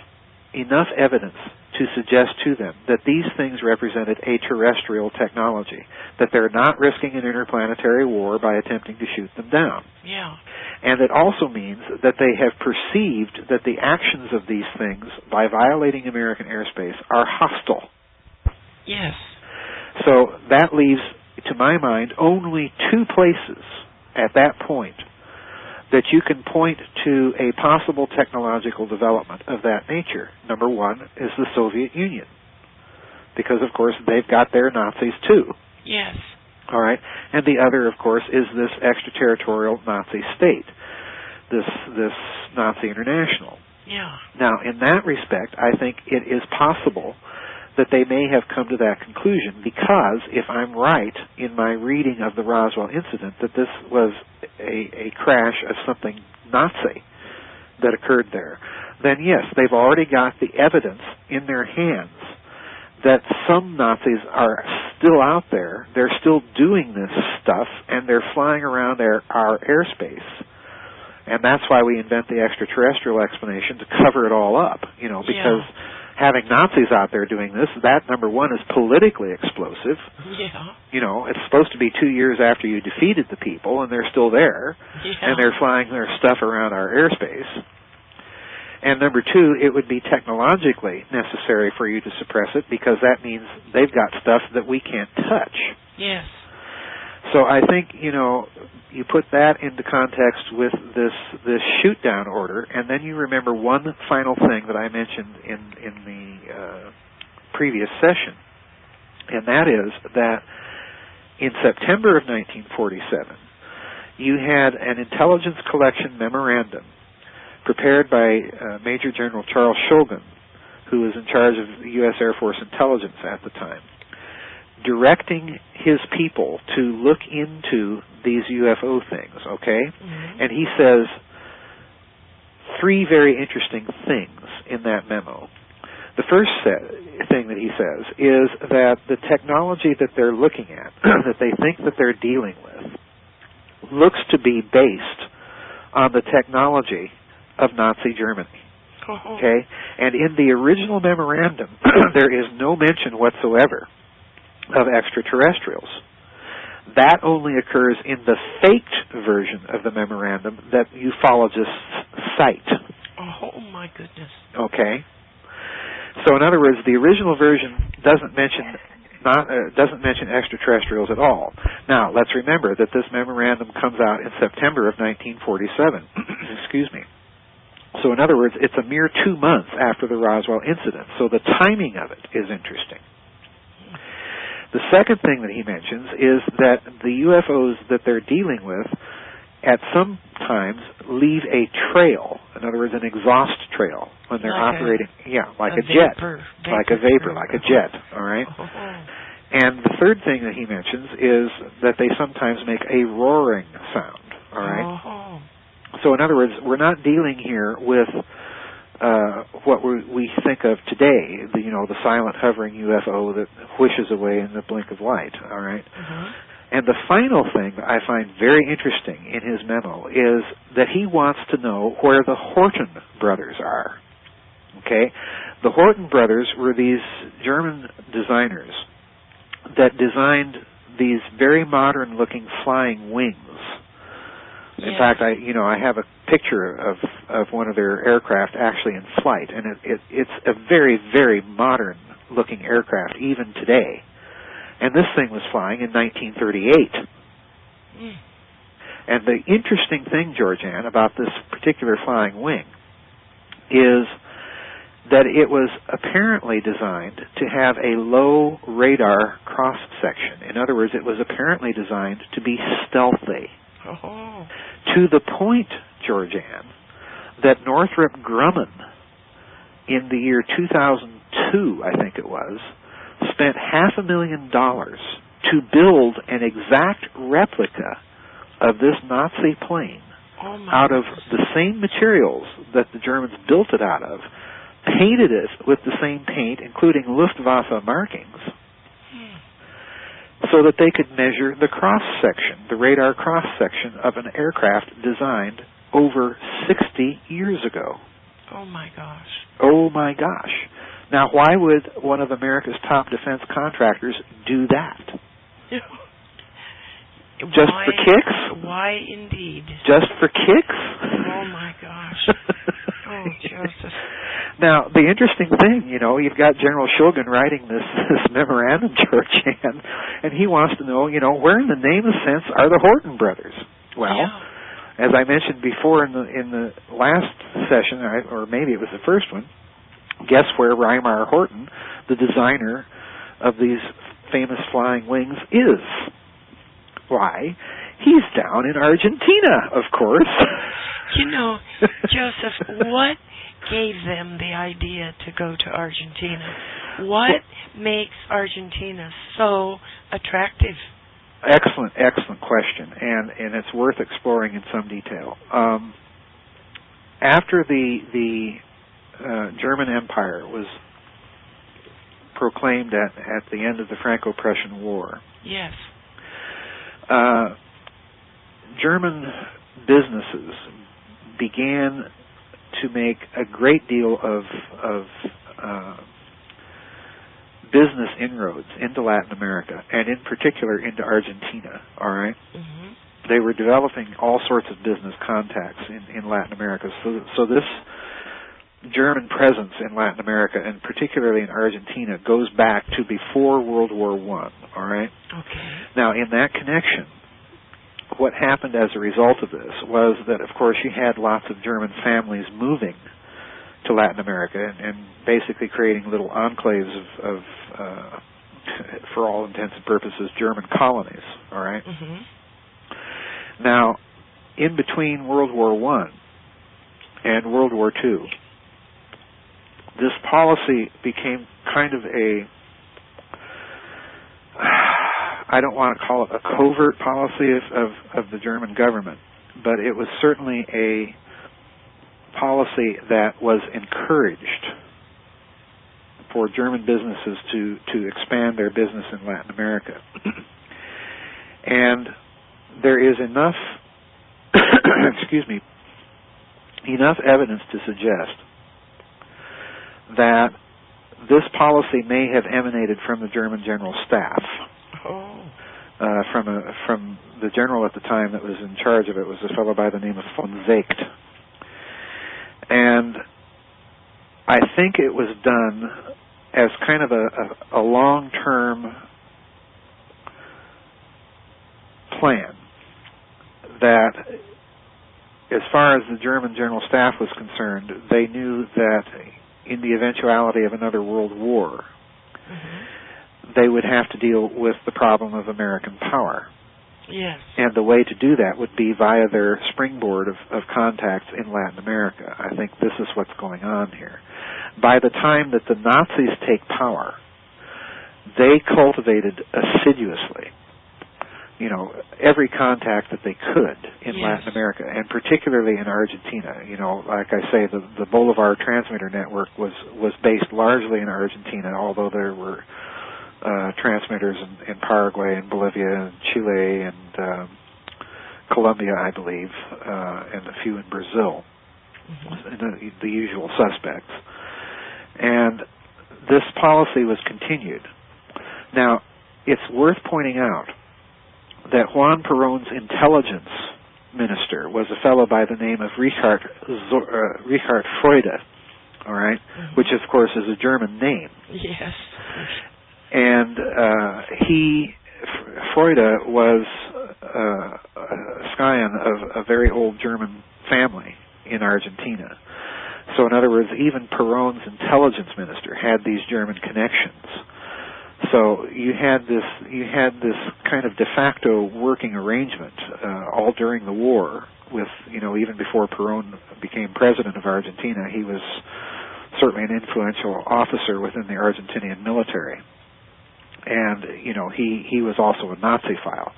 enough evidence to suggest to them that these things represented a terrestrial technology, that they're not risking an interplanetary war by attempting to shoot them down. Yeah. And it also means that they have perceived that the actions of these things, by violating American airspace, are hostile. Yes. So that leaves, to my mind, only two places at that point that you can point to a possible technological development of that nature. Number one is the Soviet Union, because, of course, they've got their Nazis too. Yes. All right? And the other, of course, is this extraterritorial Nazi state, this Nazi international. Yeah. Now, in that respect, I think it is possible that they may have come to that conclusion, because if I'm right in my reading of the Roswell incident, that this was a crash of something Nazi that occurred there, then yes, they've already got the evidence in their hands that some Nazis are still out there, they're still doing this stuff, and they're flying around our airspace. And that's why we invent the extraterrestrial explanation, to cover it all up, because having Nazis out there doing this, that, number one, is politically explosive. Yeah. It's supposed to be 2 years after you defeated the people, and they're still there, and they're flying their stuff around our airspace. And number two, it would be technologically necessary for you to suppress it, because that means they've got stuff that we can't touch. Yes. So I think, you put that into context with this shoot-down order, and then you remember one final thing that I mentioned in the previous session, and that is that in September of 1947, you had an intelligence collection memorandum prepared by Major General Charles Shulgin, who was in charge of the U.S. Air Force intelligence at the time, directing his people to look into these UFO things, okay? Mm-hmm. And he says three very interesting things in that memo. The first thing that he says is that the technology that they're looking at, that they think that they're dealing with, looks to be based on the technology of Nazi Germany. Okay? And in the original memorandum, there is no mention whatsoever of extraterrestrials. That only occurs in the faked version of the memorandum that ufologists cite. Oh my goodness. Okay? So in other words, the original version doesn't mention extraterrestrials at all. Now, let's remember that this memorandum comes out in September of 1947. Excuse me. So in other words, it's a mere 2 months after the Roswell incident. So the timing of it is interesting. The second thing that he mentions is that the UFOs that they're dealing with at some times leave a trail, in other words, an exhaust trail, when they're operating, like a jet, like a vapor, like a jet, all right? And the third thing that he mentions is that they sometimes make a roaring sound, all right? So in other words, we're not dealing here with what we think of today, the silent hovering UFO that whishes away in the blink of light, all right? Mm-hmm. And the final thing that I find very interesting in his memo is that he wants to know where the Horten brothers are, okay? The Horten brothers were these German designers that designed these very modern-looking flying wings. In fact, I have a picture of one of their aircraft actually in flight, and it's a very, very modern-looking aircraft even today. And this thing was flying in 1938. And the interesting thing, GeorgeAnn, about this particular flying wing is that it was apparently designed to have a low radar cross-section. In other words, it was apparently designed to be stealthy. To the point, GeorgeAnn, that Northrop Grumman, in the year 2002, I think it was, spent $500,000 to build an exact replica of this Nazi plane out of the same materials that the Germans built it out of, painted it with the same paint, including Luftwaffe markings, so that they could measure the cross-section, the radar cross-section of an aircraft designed over 60 years ago. Oh, my gosh. Oh, my gosh. Now, why would one of America's top defense contractors do that? Just for kicks? Why, indeed? Just for kicks? Oh, my gosh. Oh, Joseph. Now, the interesting thing, you've got General Shulgin writing this memorandum, GeorgeAnn, and he wants to know, where in the name of sense are the Horton brothers? Well, as I mentioned before in the last session, or maybe it was the first one, guess where Reimar Horton, the designer of these famous flying wings, is? Why, he's down in Argentina, of course. Joseph, what gave them the idea to go to Argentina? What makes Argentina so attractive? Excellent question, and it's worth exploring in some detail. After the German Empire was proclaimed at the end of the Franco-Prussian War, yes, German businesses began to make a great deal of business inroads into Latin America, and in particular into Argentina, all right? Mm-hmm. They were developing all sorts of business contacts in Latin America. So this German presence in Latin America, and particularly in Argentina, goes back to before World War I, all right? Okay. Now, in that connection, what happened as a result of this was that, of course, you had lots of German families moving to Latin America and basically creating little enclaves of for all intents and purposes, German colonies, all right? Mm-hmm. Now, in between World War I and World War II, this policy became kind of I don't want to call it a covert policy of the German government, but it was certainly a policy that was encouraged for German businesses to expand their business in Latin America. And there is enough enough evidence to suggest that this policy may have emanated from the German General Staff. From the general at the time that was in charge of it was a fellow by the name of von Seeckt. And I think it was done as kind of a long-term plan that, as far as the German General Staff was concerned, they knew that in the eventuality of another world war, mm-hmm. they would have to deal with the problem of American power. Yes. And the way to do that would be via their springboard of contacts in Latin America. I think this is what's going on here. By the time that the Nazis take power, they cultivated assiduously, every contact that they could in yes. Latin America, and particularly in Argentina. Like I say, the Bolivar transmitter network was based largely in Argentina, although there were transmitters in Paraguay and Bolivia and Chile and Colombia, I believe, and a few in Brazil, mm-hmm. the usual suspects. And this policy was continued. Now, it's worth pointing out that Juan Perón's intelligence minister was a fellow by the name of Richard Freude, all right, mm-hmm. which, of course, is a German name. Yes. And Freude was a scion of a very old German family in Argentina. So, in other words, even Perón's intelligence minister had these German connections. So you had this kind of de facto working arrangement all during the war. With even before Perón became president of Argentina, he was certainly an influential officer within the Argentinian military. And, he was also a Nazi file.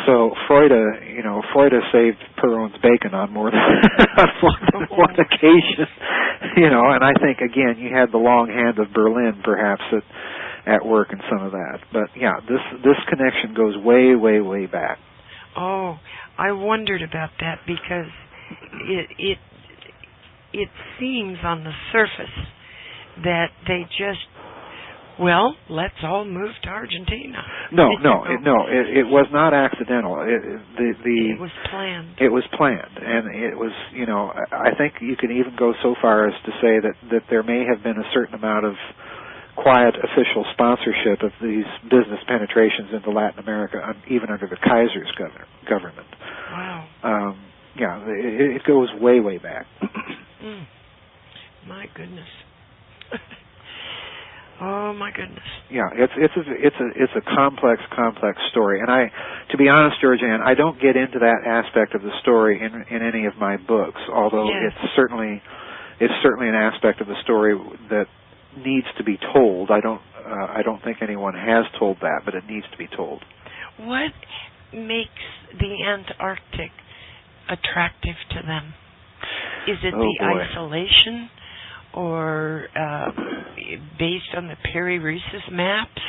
So Freude saved Perón's bacon on more than one occasion. And I think, again, you had the long hand of Berlin, perhaps, at work in some of that. But yeah, this connection goes way, way, way back. Oh, I wondered about that because it seems on the surface that they just, well, let's all move to Argentina. No, it was not accidental. It was planned. It was planned, and it was, I think you can even go so far as to say that there may have been a certain amount of quiet official sponsorship of these business penetrations into Latin America, even under the Kaiser's government. Wow. Yeah, it goes way, way back. My goodness. Oh my goodness. Yeah, it's a complex story, and to be honest, GeorgeAnn, I don't get into that aspect of the story in any of my books. Although it's certainly an aspect of the story that needs to be told. I don't think anyone has told that, but it needs to be told. What makes the Antarctic attractive to them? Is it isolation, or based on the Perry Reese's maps?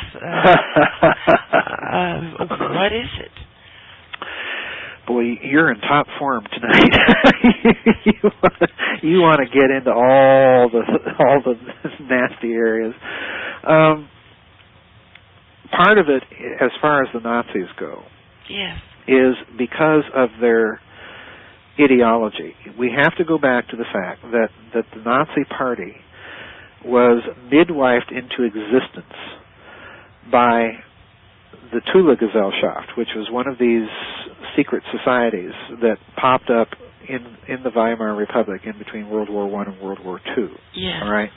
What is it? Boy, you're in top form tonight. you want to get into all the nasty areas. Part of it, as far as the Nazis go, is because of their ideology. We have to go back to the fact that the Nazi Party was midwifed into existence by the Tula-Gesellschaft, which was one of these secret societies that popped up in the Weimar Republic in between World War I and World War II. Yeah. All right?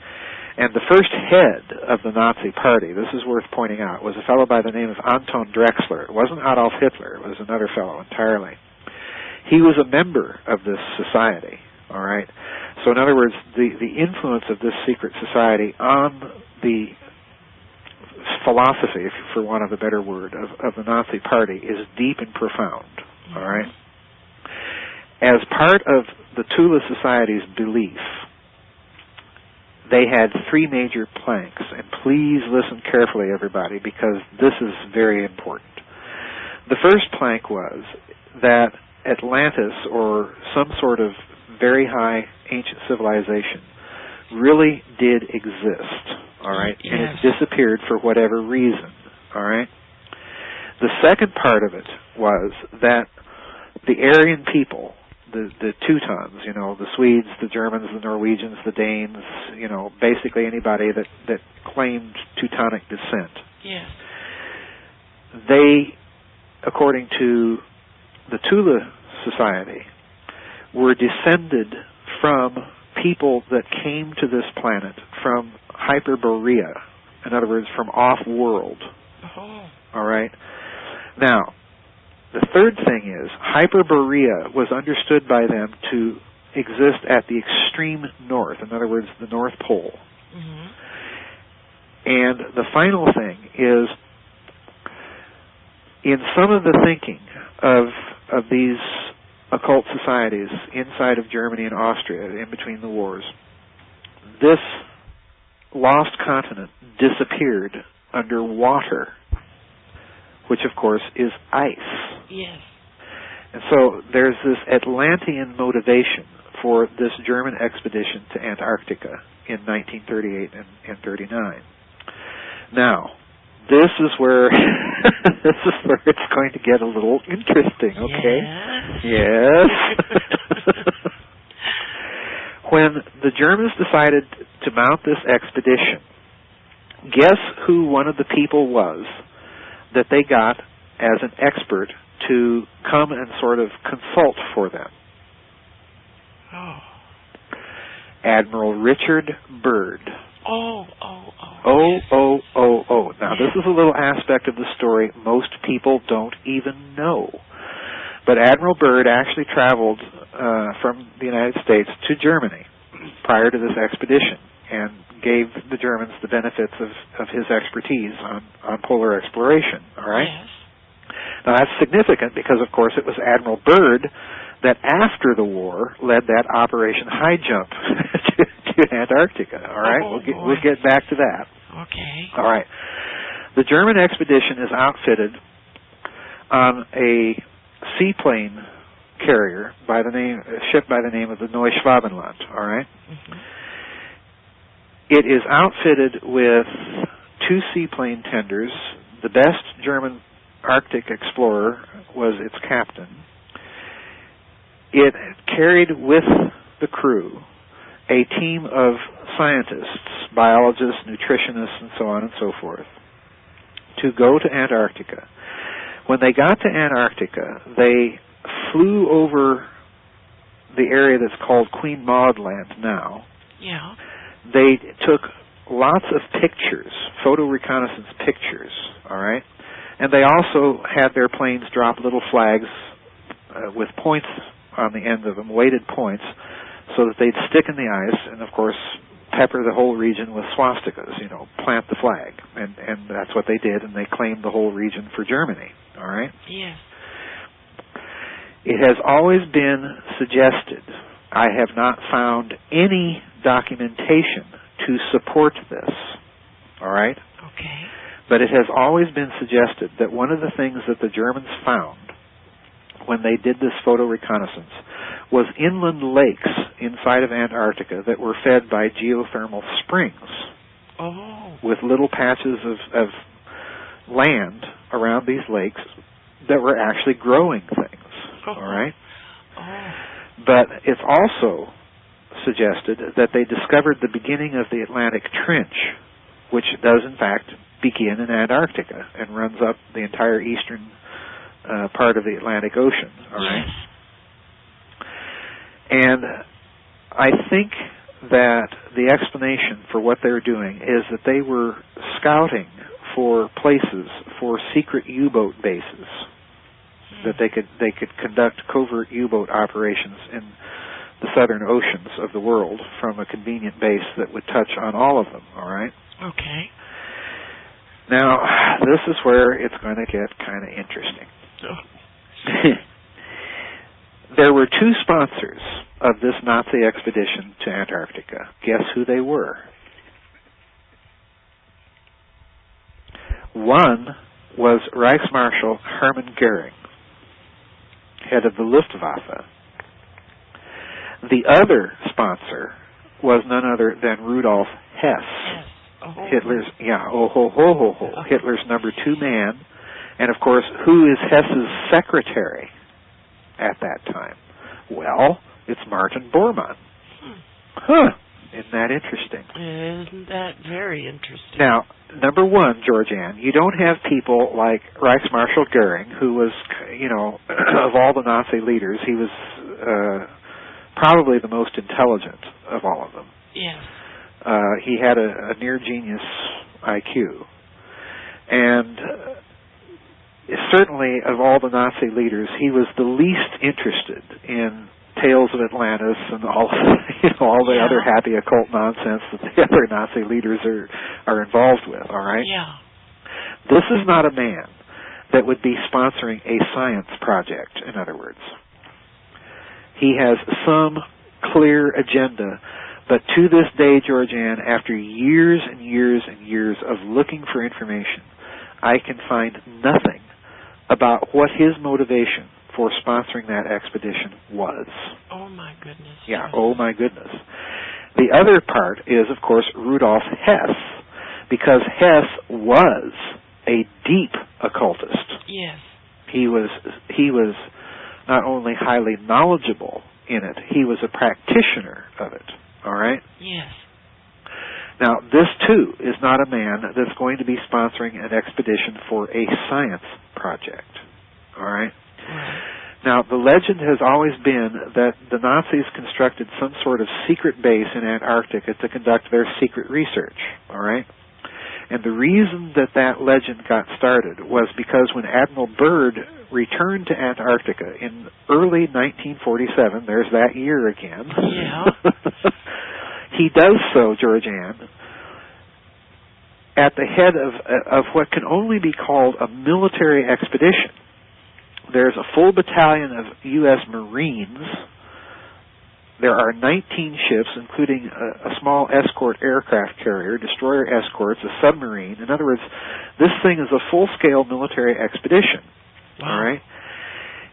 And the first head of the Nazi Party, this is worth pointing out, was a fellow by the name of Anton Drexler. It wasn't Adolf Hitler. It was another fellow entirely. He was a member of this society, all right? So in other words, the influence of this secret society on the philosophy, for want of a better word, of the Nazi Party is deep and profound, all right? As part of the Tula Society's belief, they had three major planks, and please listen carefully, everybody, because this is very important. The first plank was that Atlantis, or some sort of very high ancient civilization, really did exist, all right? Yes. And it disappeared for whatever reason, all right? The second part of it was that the Aryan people, the Teutons, the Swedes, the Germans, the Norwegians, the Danes, basically anybody that claimed Teutonic descent. Yes. They, according to the Tula Society, were descended from people that came to this planet from Hyperborea, in other words, from off-world. Oh. All right? Now, the third thing is, Hyperborea was understood by them to exist at the extreme north, in other words, the North Pole. Mm-hmm. And the final thing is, in some of the thinking of these occult societies inside of Germany and Austria in between the wars, this lost continent disappeared under water, which of course is ice. Yes. And so there's this Atlantean motivation for this German expedition to Antarctica in 1938 and 39. Now, this is where it's going to get a little interesting, okay? Yes. When the Germans decided to mount this expedition, guess who one of the people was that they got as an expert to come and sort of consult for them? Oh. Admiral Richard Byrd. Oh. Now, this is a little aspect of the story most people don't even know. But Admiral Byrd actually traveled from the United States to Germany prior to this expedition and gave the Germans the benefits of his expertise on polar exploration, all right? Yes. Now, that's significant because, of course, it was Admiral Byrd that after the war led that Operation High Jump to Antarctica, all right? Oh, we'll get back to that. Okay. All right. The German expedition is outfitted on a seaplane carrier ship by the name of the Neuschwabenland, all right? Mm-hmm. It is outfitted with 2 seaplane tenders. The best German Arctic explorer was its captain. It carried with the crew a team of scientists, biologists, nutritionists, and so on and so forth, to go to Antarctica. When they got to Antarctica, they flew over the area that's called Queen Maud Land now. Yeah. They took lots of pictures, photo reconnaissance pictures, all right? And they also had their planes drop little flags with points on the end of them, weighted points, so that they'd stick in the ice and, of course, pepper the whole region with swastikas, plant the flag. And that's what they did, and they claimed the whole region for Germany, all right? Yes. It has always been suggested, I have not found any documentation to support this, all right? Okay. But it has always been suggested that one of the things that the Germans found when they did this photo reconnaissance was inland lakes inside of Antarctica that were fed by geothermal springs. Oh. With little patches of land around these lakes that were actually growing things, all right? Oh. But it's also suggested that they discovered the beginning of the Atlantic Trench, which does in fact begin in Antarctica and runs up the entire eastern part of the Atlantic Ocean, all right? Yes. And I think that the explanation for what they're doing is that they were scouting for places for secret U-boat bases, that they could conduct covert U-boat operations in the southern oceans of the world from a convenient base that would touch on all of them, all right? Okay. Now, this is where it's going to get kind of interesting. Oh. There were 2 sponsors of this Nazi expedition to Antarctica. Guess who they were? One was Reichsmarshal Hermann Goering, head of the Luftwaffe. The other sponsor was none other than Rudolf Hess. Yes. Oh. Hitler's, Hitler's number 2 man. And, of course, who is Hess's secretary at that time? Well, it's Martin Bormann. Huh. Isn't that interesting? Isn't that very interesting? Now, number 1, GeorgeAnn, you don't have people like Reichsmarshal Goering, who was, of all the Nazi leaders, he was probably the most intelligent of all of them. Yes. He had a near-genius IQ. And certainly, of all the Nazi leaders, he was the least interested in Tales of Atlantis and all the other happy occult nonsense that the other Nazi leaders are involved with, all right? Yeah. This is not a man that would be sponsoring a science project, in other words. He has some clear agenda, but to this day, GeorgeAnn, after years and years and years of looking for information, I can find nothing about what his motivation for sponsoring that expedition was. Oh, my goodness. Yeah, oh, my goodness. The other part is, of course, Rudolf Hess, because Hess was a deep occultist. Yes. He was not only highly knowledgeable in it, he was a practitioner of it, all right? Yes. Now, this, too, is not a man that's going to be sponsoring an expedition for a science project, all right? Right. Now, the legend has always been that the Nazis constructed some sort of secret base in Antarctica to conduct their secret research, all right? And the reason that that legend got started was because when Admiral Byrd returned to Antarctica in early 1947, there's that year again. Yeah. He does so, GeorgeAnn, at the head of what can only be called a military expedition. There's a full battalion of U.S. Marines there are 19 ships, including a small escort aircraft carrier, destroyer escorts, a submarine. In other words, this thing is a full-scale military expedition. Wow. All right?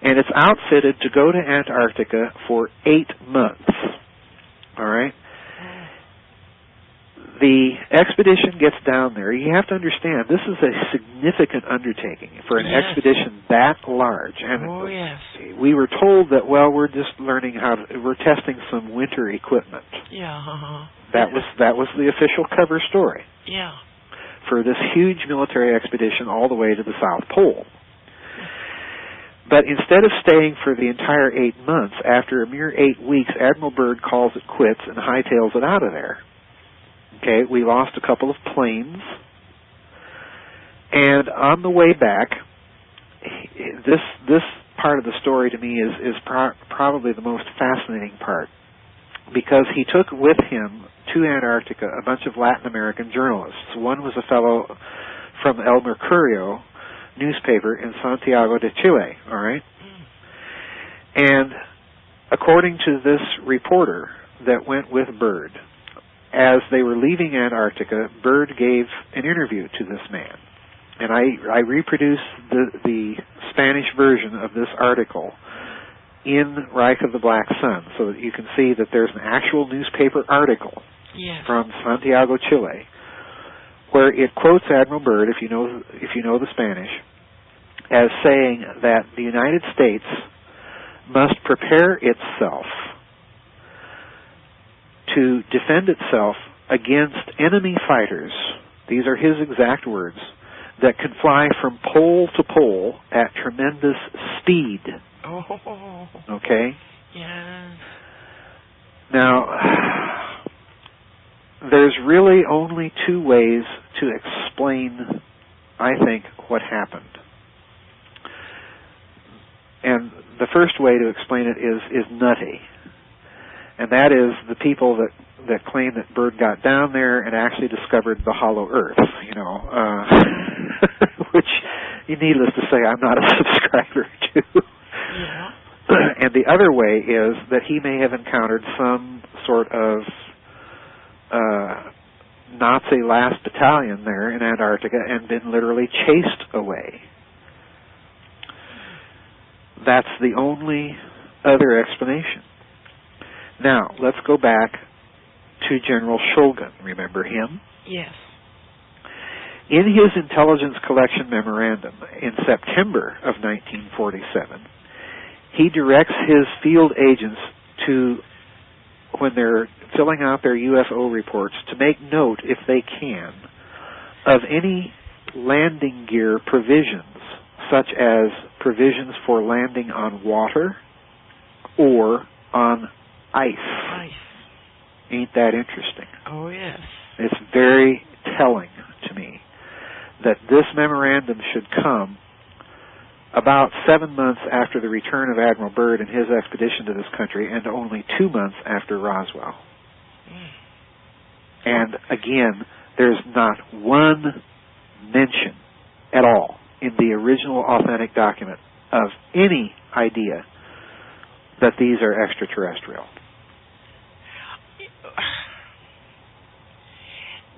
And it's outfitted to go to Antarctica for 8 months. All right? The expedition gets down there. You have to understand, this is a significant undertaking for an expedition that large. And we were told that, well, we're just learning we're testing some winter equipment. Yeah. That was the official cover story. Yeah. For this huge military expedition all the way to the South Pole. But instead of staying for the entire 8 months, after a mere 8 weeks, Admiral Byrd calls it quits and hightails it out of there. Okay, we lost a couple of planes, and on the way back, this part of the story to me is probably the most fascinating part, because he took with him to Antarctica a bunch of Latin American journalists. One was a fellow from El Mercurio newspaper in Santiago de Chile, all right? And according to this reporter that went with Byrd, as they were leaving Antarctica, Byrd gave an interview to this man. And I reproduced the Spanish version of this article in Reich of the Black Sun, so that you can see that there's an actual newspaper article from Santiago, Chile, where it quotes Admiral Byrd, if you know the Spanish, as saying that the United States must prepare itself to defend itself against enemy fighters, these are his exact words, that can fly from pole to pole at tremendous speed. Oh. Okay? Yeah. Now, there's really only 2 ways to explain, I think, what happened. And the first way to explain it is nutty. And that is the people that claim that Byrd got down there and actually discovered the hollow earth, which, needless to say, I'm not a subscriber to. Yeah. And the other way is that he may have encountered some sort of Nazi last battalion there in Antarctica and been literally chased away. That's the only other explanation. Now, let's go back to General Shulgin. Remember him? Yes. In his intelligence collection memorandum in September of 1947, he directs his field agents to, when they're filling out their UFO reports, to make note, if they can, of any landing gear provisions, such as provisions for landing on water or on ice. Ain't that interesting? Oh, yes. It's very telling to me that this memorandum should come about 7 months after the return of Admiral Byrd and his expedition to this country, and only 2 months after Roswell. And again, there's not one mention at all in the original authentic document of any idea that these are extraterrestrial.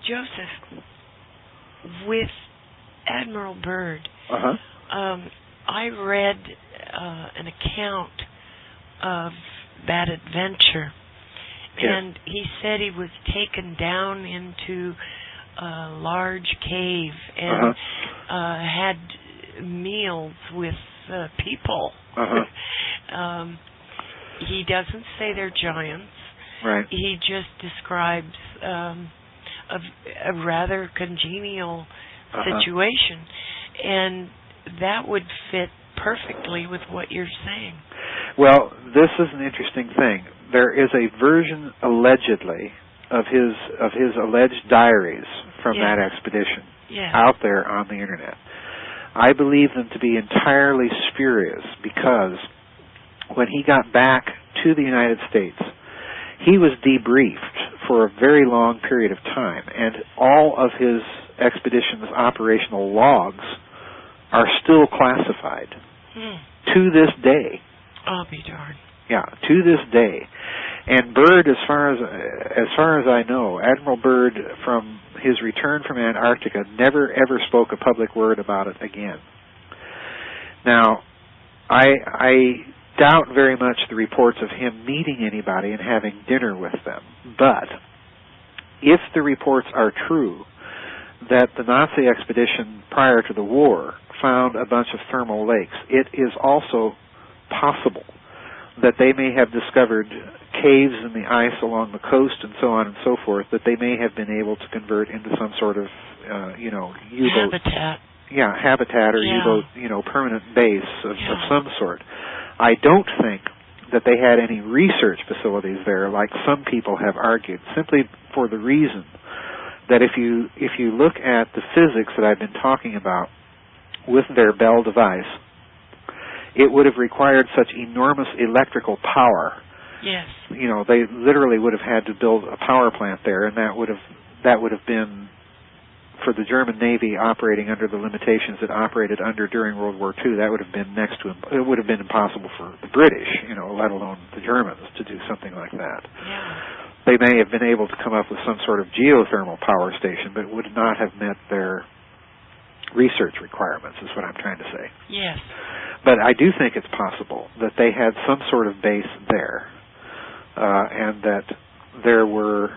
Joseph, with Admiral Byrd, I read an account of that adventure, and he said he was taken down into a large cave and had meals with people. He doesn't say they're giants. Right. He just describes a rather congenial situation, and that would fit perfectly with what you're saying. Well, this is an interesting thing. There is a version, allegedly, of his alleged diaries from that expedition out there on the internet. I believe them to be entirely spurious, because when he got back to the United States, he was debriefed for a very long period of time, and all of his expedition's operational logs are still classified to this day. I'll be darned. Yeah, to this day. And Byrd, as far as I know, Admiral Byrd, from his return from Antarctica, never ever spoke a public word about it again. Now, I doubt very much the reports of him meeting anybody and having dinner with them. But if the reports are true that the Nazi expedition prior to the war found a bunch of thermal lakes, it is also possible that they may have discovered caves in the ice along the coast and so on and so forth that they may have been able to convert into some sort of, U-boat. Habitat. Yeah, habitat or U-boat, permanent base of some sort. I don't think that they had any research facilities there like some people have argued, simply for the reason that if you look at the physics that I've been talking about with their Bell device, it would have required such enormous electrical power. Yes. They literally would have had to build a power plant there, and that would have been, for the German Navy operating under the limitations it operated under during World War II, that would have been it would have been impossible for the British, let alone the Germans, to do something like that. Yeah. They may have been able to come up with some sort of geothermal power station, but it would not have met their research requirements, is what I'm trying to say. Yes. But I do think it's possible that they had some sort of base there, and that there were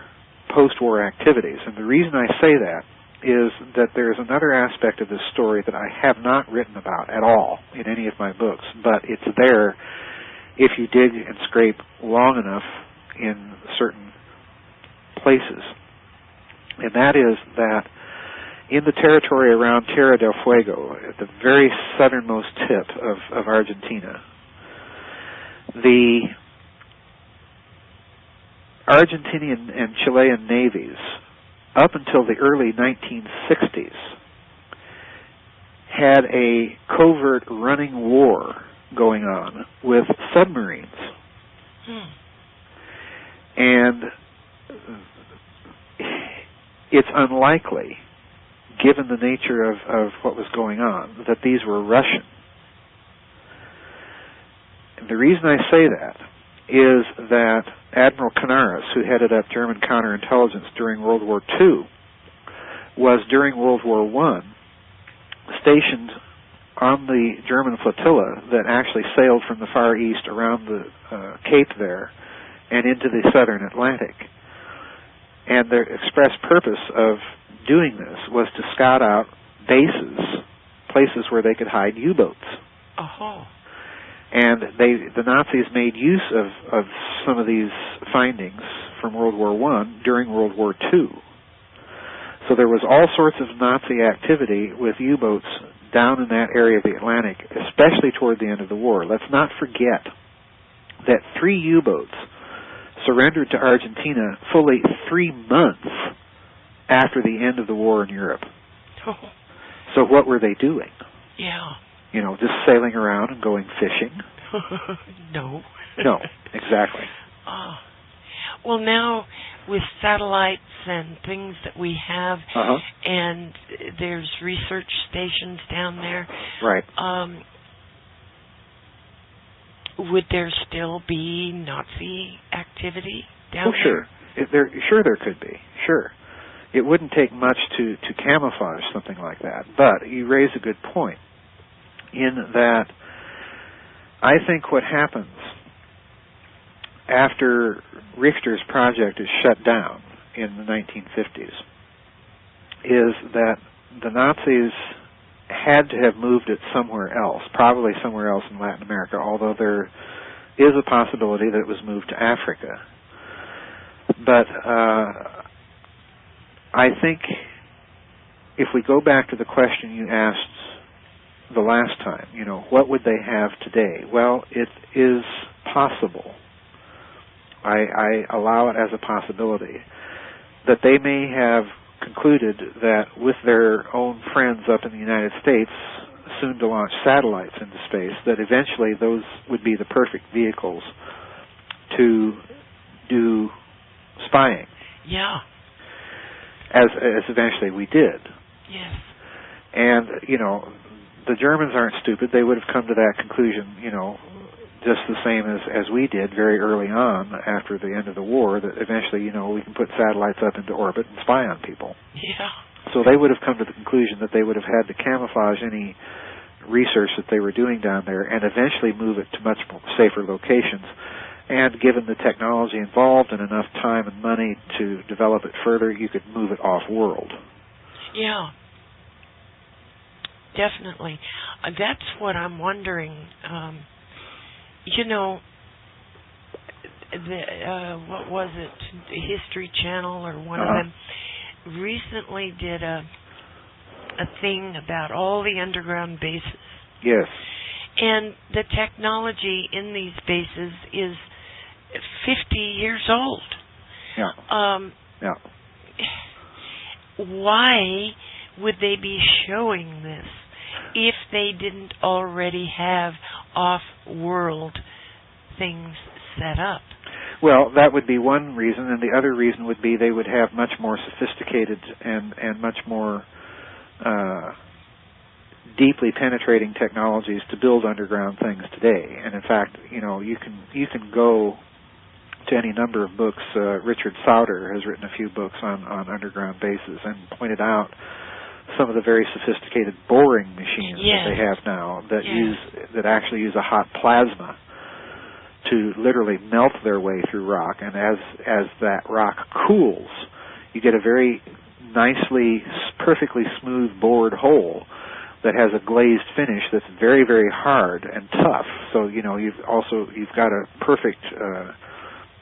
post-war activities. And the reason I say that is that there's another aspect of this story that I have not written about at all in any of my books, but it's there if you dig and scrape long enough in certain places. And that is that in the territory around Tierra del Fuego, at the very southernmost tip of Argentina, the Argentinian and Chilean navies, up until the early 1960s, had a covert running war going on with submarines. And it's unlikely, given the nature of what was going on, that these were Russian. And the reason I say that is that Admiral Canaris, who headed up German counterintelligence during World War II, was during World War I stationed on the German flotilla that actually sailed from the Far East around the Cape there and into the southern Atlantic. And their express purpose of doing this was to scout out bases, places where they could hide U-boats. Oh. And the Nazis made use of some of these findings from World War I during World War II. So there was all sorts of Nazi activity with U-boats down in that area of the Atlantic, especially toward the end of the war. Let's not forget that 3 U-boats surrendered to Argentina fully 3 months after the end of the war in Europe. Oh. So what were they doing? Yeah. Just sailing around and going fishing? No. No, exactly. Well, now with satellites and things that we have, and there's research stations down there, right? Would there still be Nazi activity down there? Sure there could be. Sure. It wouldn't take much to camouflage something like that. But you raise a good point in that I think what happens after Richter's project is shut down in the 1950s is that the Nazis had to have moved it somewhere else, probably somewhere else in Latin America, although there is a possibility that it was moved to Africa. But I think if we go back to the question you asked the last time, what would they have today? Well, it is possible. I allow it as a possibility that they may have concluded that with their own friends up in the United States, soon to launch satellites into space, that eventually those would be the perfect vehicles to do spying. Yeah. As eventually we did. Yes. And, the Germans aren't stupid. They would have come to that conclusion, just the same as we did very early on after the end of the war, that eventually, we can put satellites up into orbit and spy on people. Yeah. So they would have come to the conclusion that they would have had to camouflage any research that they were doing down there and eventually move it to much more safer locations. And given the technology involved and enough time and money to develop it further, you could move it off-world. Yeah. Definitely. That's what I'm wondering. What was it? History Channel or one of them recently did a thing about all the underground bases. Yes. And the technology in these bases is 50 years old. Yeah. Why would they be showing this if they didn't already have off-world things set up? Well, that would be one reason, and the other reason would be they would have much more sophisticated and much more deeply penetrating technologies to build underground things today. And in fact, you can go to any number of books. Richard Sauter has written a few books on underground bases and pointed out some of the very sophisticated boring machines that they have now that actually use a hot plasma to literally melt their way through rock, and as that rock cools, you get a very nicely, perfectly smooth bored hole that has a glazed finish that's very, very hard and tough. So you've got a perfect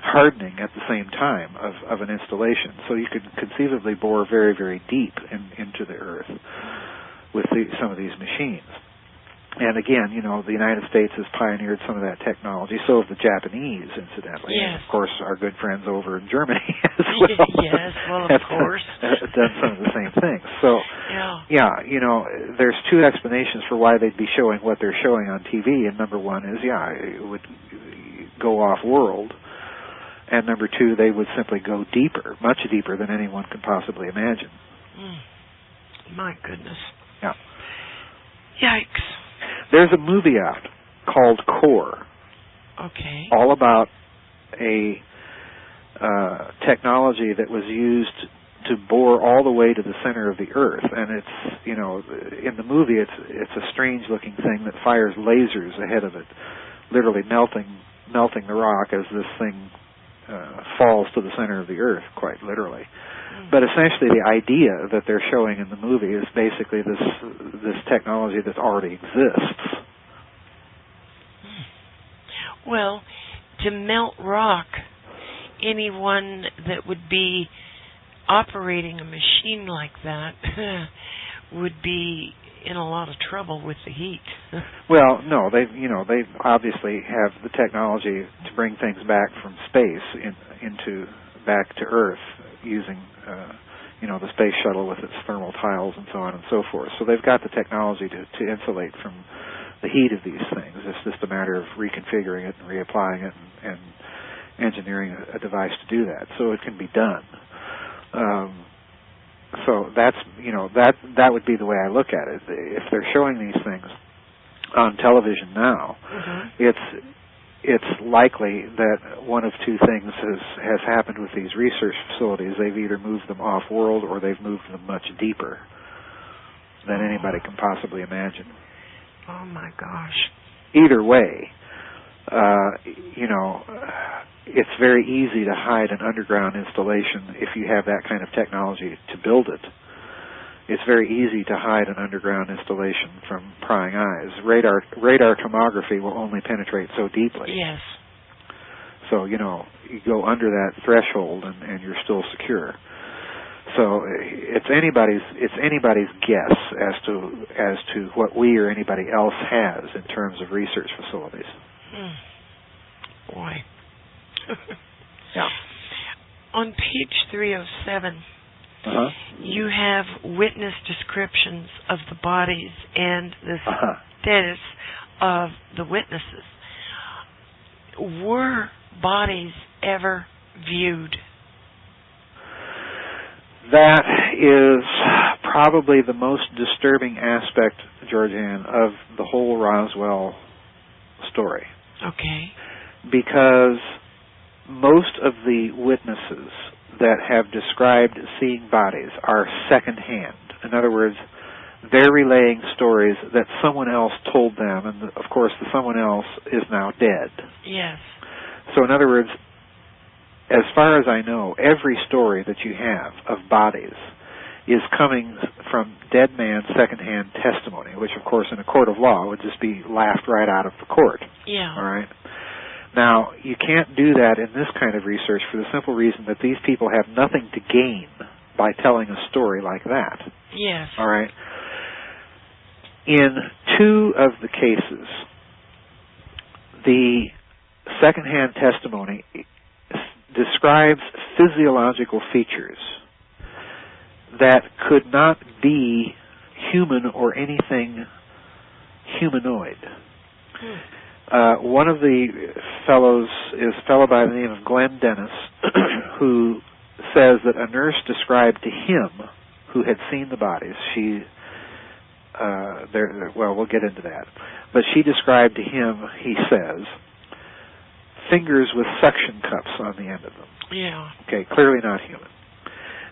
hardening at the same time of an installation. So you could conceivably bore very, very deep into the earth with some of these machines. And again, the United States has pioneered some of that technology. So have the Japanese, incidentally. Yes. And of course, our good friends over in Germany as well. Yes, well, of course. have done some of the same things. So, there's two explanations for why they'd be showing what they're showing on TV. And number one is, it would go off-world. And number two, they would simply go deeper, much deeper than anyone could possibly imagine. My goodness. Yeah. Yikes. There's a movie out called Core. Okay. All about a technology that was used to bore all the way to the center of the Earth, and it's in the movie it's a strange-looking thing that fires lasers ahead of it, literally melting the rock as this thing falls to the center of the Earth, quite literally. But essentially, the idea that they're showing in the movie is basically this technology that already exists. Well, to melt rock, anyone that would be operating a machine like that would be in a lot of trouble with the heat. Well, no, they obviously have the technology to bring things back from space back to Earth using the space shuttle with its thermal tiles and so on and so forth. So they've got the technology to insulate from the heat of these things. It's just a matter of reconfiguring it and reapplying it and engineering a device to do that. So it can be done. So that's that would be the way I look at it. If they're showing these things on television now, it's likely that one of two things has happened with these research facilities. They've either moved them off-world or they've moved them much deeper than anybody can possibly imagine. Oh, my gosh. Either way, it's very easy to hide an underground installation if you have that kind of technology to build it. It's very easy to hide an underground installation from prying eyes. Radar tomography will only penetrate so deeply. Yes. So, you go under that threshold and you're still secure. So it's anybody's guess as to what we or anybody else has in terms of research facilities. Boy. Yeah. On page 307, you have witness descriptions of the bodies and the status of the witnesses. Were bodies ever viewed? That is probably the most disturbing aspect, GeorgeAnn, of the whole Roswell story. Okay. Because most of the witnesses that have described seeing bodies are secondhand. In other words, they're relaying stories that someone else told them, and of course the someone else is now dead. Yes. So in other words, as far as I know, every story that you have of bodies is coming from dead man's secondhand testimony, which of course in a court of law would just be laughed right out of the court. Yeah. All right? Now, you can't do that in this kind of research for the simple reason that these people have nothing to gain by telling a story like that. Yes. All right? In 2 of the cases, the secondhand testimony describes physiological features that could not be human or anything humanoid. One of the fellows is a fellow by the name of Glenn Dennis, who says that a nurse described to him, who had seen the bodies, well, we'll get into that, but she described to him, he says, fingers with suction cups on the end of them. Yeah. Okay, clearly not human.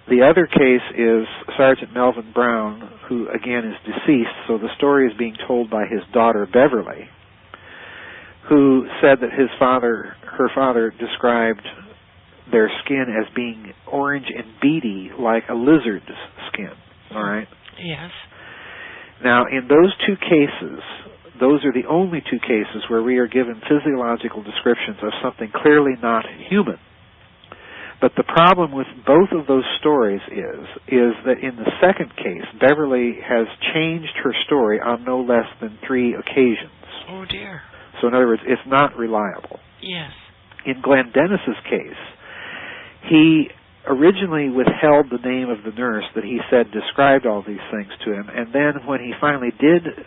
The other case is Sergeant Melvin Brown, who again is deceased, so the story is being told by his daughter Beverly, who said that her father described their skin as being orange and beady like a lizard's skin. All right? Yes. Now, in those 2 cases, those are the only 2 cases where we are given physiological descriptions of something clearly not human. But the problem with both of those stories is that in the second case, Beverly has changed her story on no less than 3 occasions. Oh, dear. So in other words, it's not reliable. Yes. In Glenn Dennis's case, he originally withheld the name of the nurse that he said described all these things to him, and then when he finally did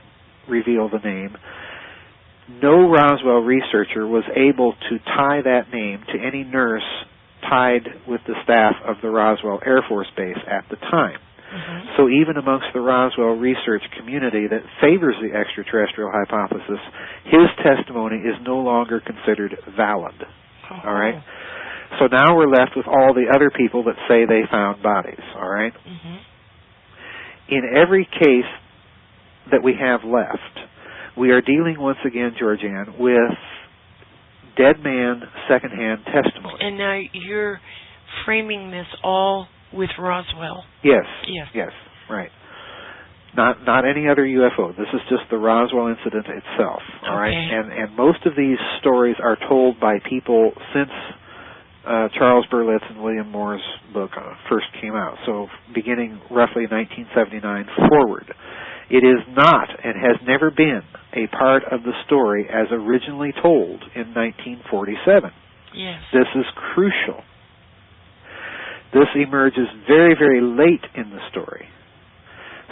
reveal the name, no Roswell researcher was able to tie that name to any nurse tied with the staff of the Roswell Air Force Base at the time. Mm-hmm. So even amongst the Roswell research community that favors the extraterrestrial hypothesis, his testimony is no longer considered valid. Oh. All right? So now we're left with all the other people that say they found bodies. All right? Mm-hmm. In every case that we have left, we are dealing once again, GeorgeAnn, with dead man secondhand testimony. And now you're framing this all with Roswell. Yes. Yes. Yes. Right. Not any other UFO. This is just the Roswell incident itself. All right. And most of these stories are told by people since Charles Berlitz and William Moore's book first came out. So beginning roughly 1979 forward. It is not and has never been a part of the story as originally told in 1947. Yes. This is crucial. This emerges very, very late in the story.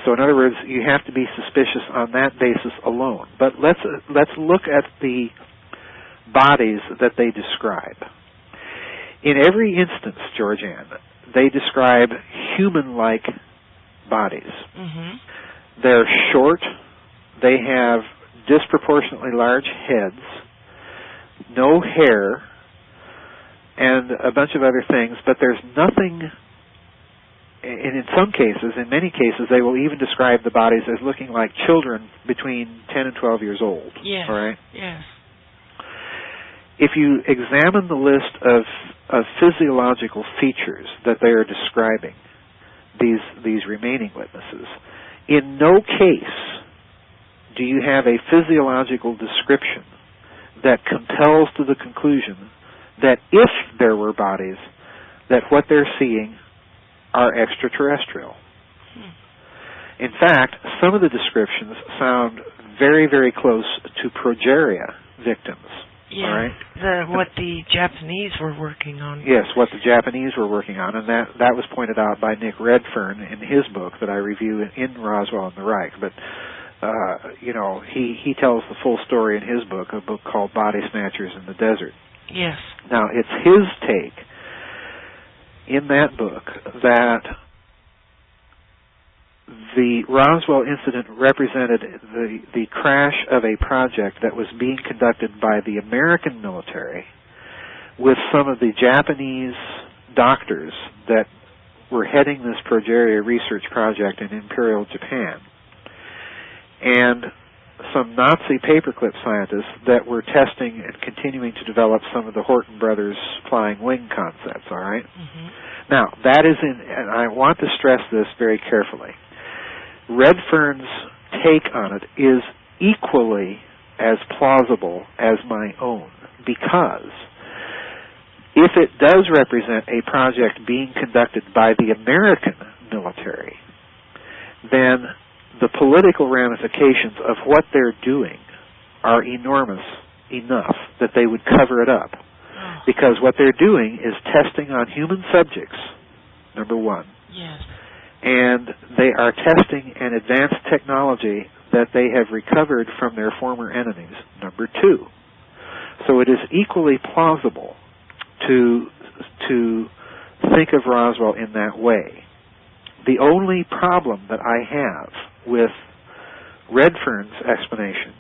So in other words, you have to be suspicious on that basis alone. But let's look at the bodies that they describe. In every instance, GeorgeAnn, they describe human-like bodies. Mm-hmm. They're short. They have disproportionately large heads, no hair, and a bunch of other things, but there's nothing, and in some cases, in many cases, they will even describe the bodies as looking like children between 10 and 12 years old. Yes. All right? Yes. If you examine the list of physiological features that they are describing, these remaining witnesses, in no case do you have a physiological description that compels to the conclusion that if there were bodies, that what they're seeing are extraterrestrial. In fact, some of the descriptions sound very, very close to progeria victims. Yeah, all right? What the Japanese were working on. Yes, what the Japanese were working on, and that was pointed out by Nick Redfern in his book that I review in Roswell and the Reich. But he tells the full story in his book, a book called Body Snatchers in the Desert. Yes. Now, it's his take in that book that the Roswell incident represented the crash of a project that was being conducted by the American military with some of the Japanese doctors that were heading this progeria research project in Imperial Japan, and some Nazi paperclip scientists that were testing and continuing to develop some of the Horton brothers flying wing concepts, all right? Mm-hmm. Now, that is and I want to stress this very carefully, Redfern's take on it is equally as plausible as my own, because if it does represent a project being conducted by the American military, then the political ramifications of what they're doing are enormous enough that they would cover it up. Because what they're doing is testing on human subjects, number one. Yes. And they are testing an advanced technology that they have recovered from their former enemies, number two. So it is equally plausible to think of Roswell in that way. The only problem that I have with Redfern's explanation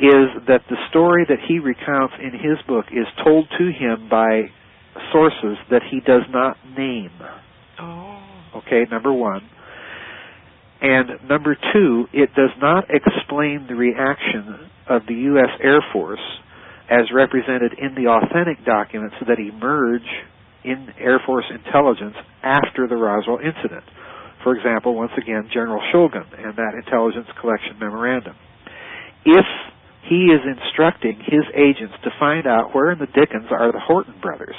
is that the story that he recounts in his book is told to him by sources that he does not name. Oh. Okay, number one. And number two, it does not explain the reaction of the U.S. Air Force as represented in the authentic documents that emerge in Air Force intelligence after the Roswell incident. For example, once again, General Shulgin and that intelligence collection memorandum. If he is instructing his agents to find out where in the dickens are the Horton brothers,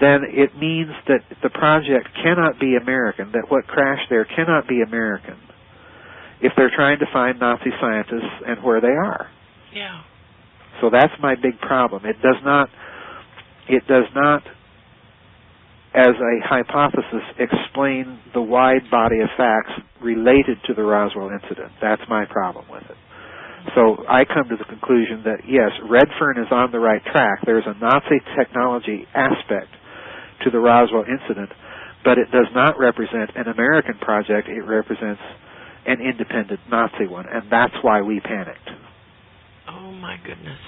then it means that the project cannot be American, that what crashed there cannot be American if they're trying to find Nazi scientists and where they are. Yeah. So that's my big problem. It does not, as a hypothesis, explain the wide body of facts related to the Roswell incident. That's my problem with it. So I come to the conclusion that, yes, Redfern is on the right track. There's a Nazi technology aspect to the Roswell incident, but it does not represent an American project. It represents an independent Nazi one, and that's why we panicked. Oh, my goodness.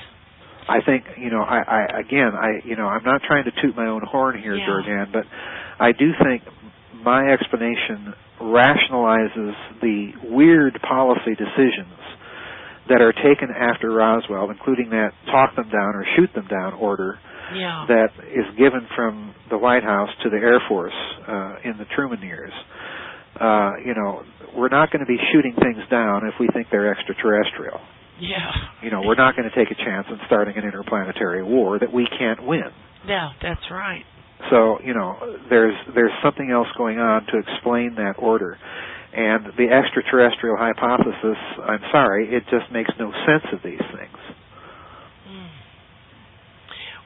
I think, I'm not trying to toot my own horn here, Yeah. GeorgeAnn, but I do think my explanation rationalizes the weird policy decisions that are taken after Roswell, including that talk them down or shoot them down order that is given from the White House to the Air Force in the Truman years. We're not going to be shooting things down if we think they're extraterrestrial. Yeah. We're not going to take a chance on starting an interplanetary war that we can't win. Yeah, that's right. So, there's something else going on to explain that order. And the extraterrestrial hypothesis, I'm sorry, it just makes no sense of these things.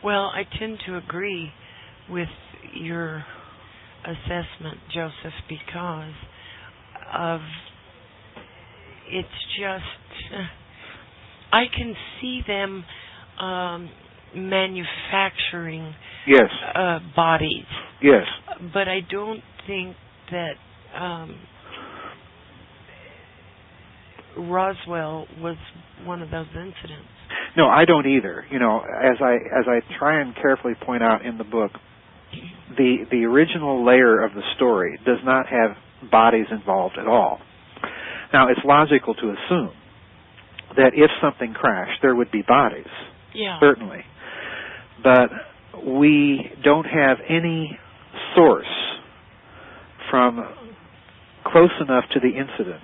Well, I tend to agree with your assessment, Joseph, because of it's just, I can see them manufacturing bodies. Yes. But I don't think that Roswell was one of those incidents. No, I don't either. As I try and carefully point out in the book, the original layer of the story does not have bodies involved at all. Now, it's logical to assume that if something crashed, there would be bodies. Yeah. Certainly. But we don't have any source from close enough to the incident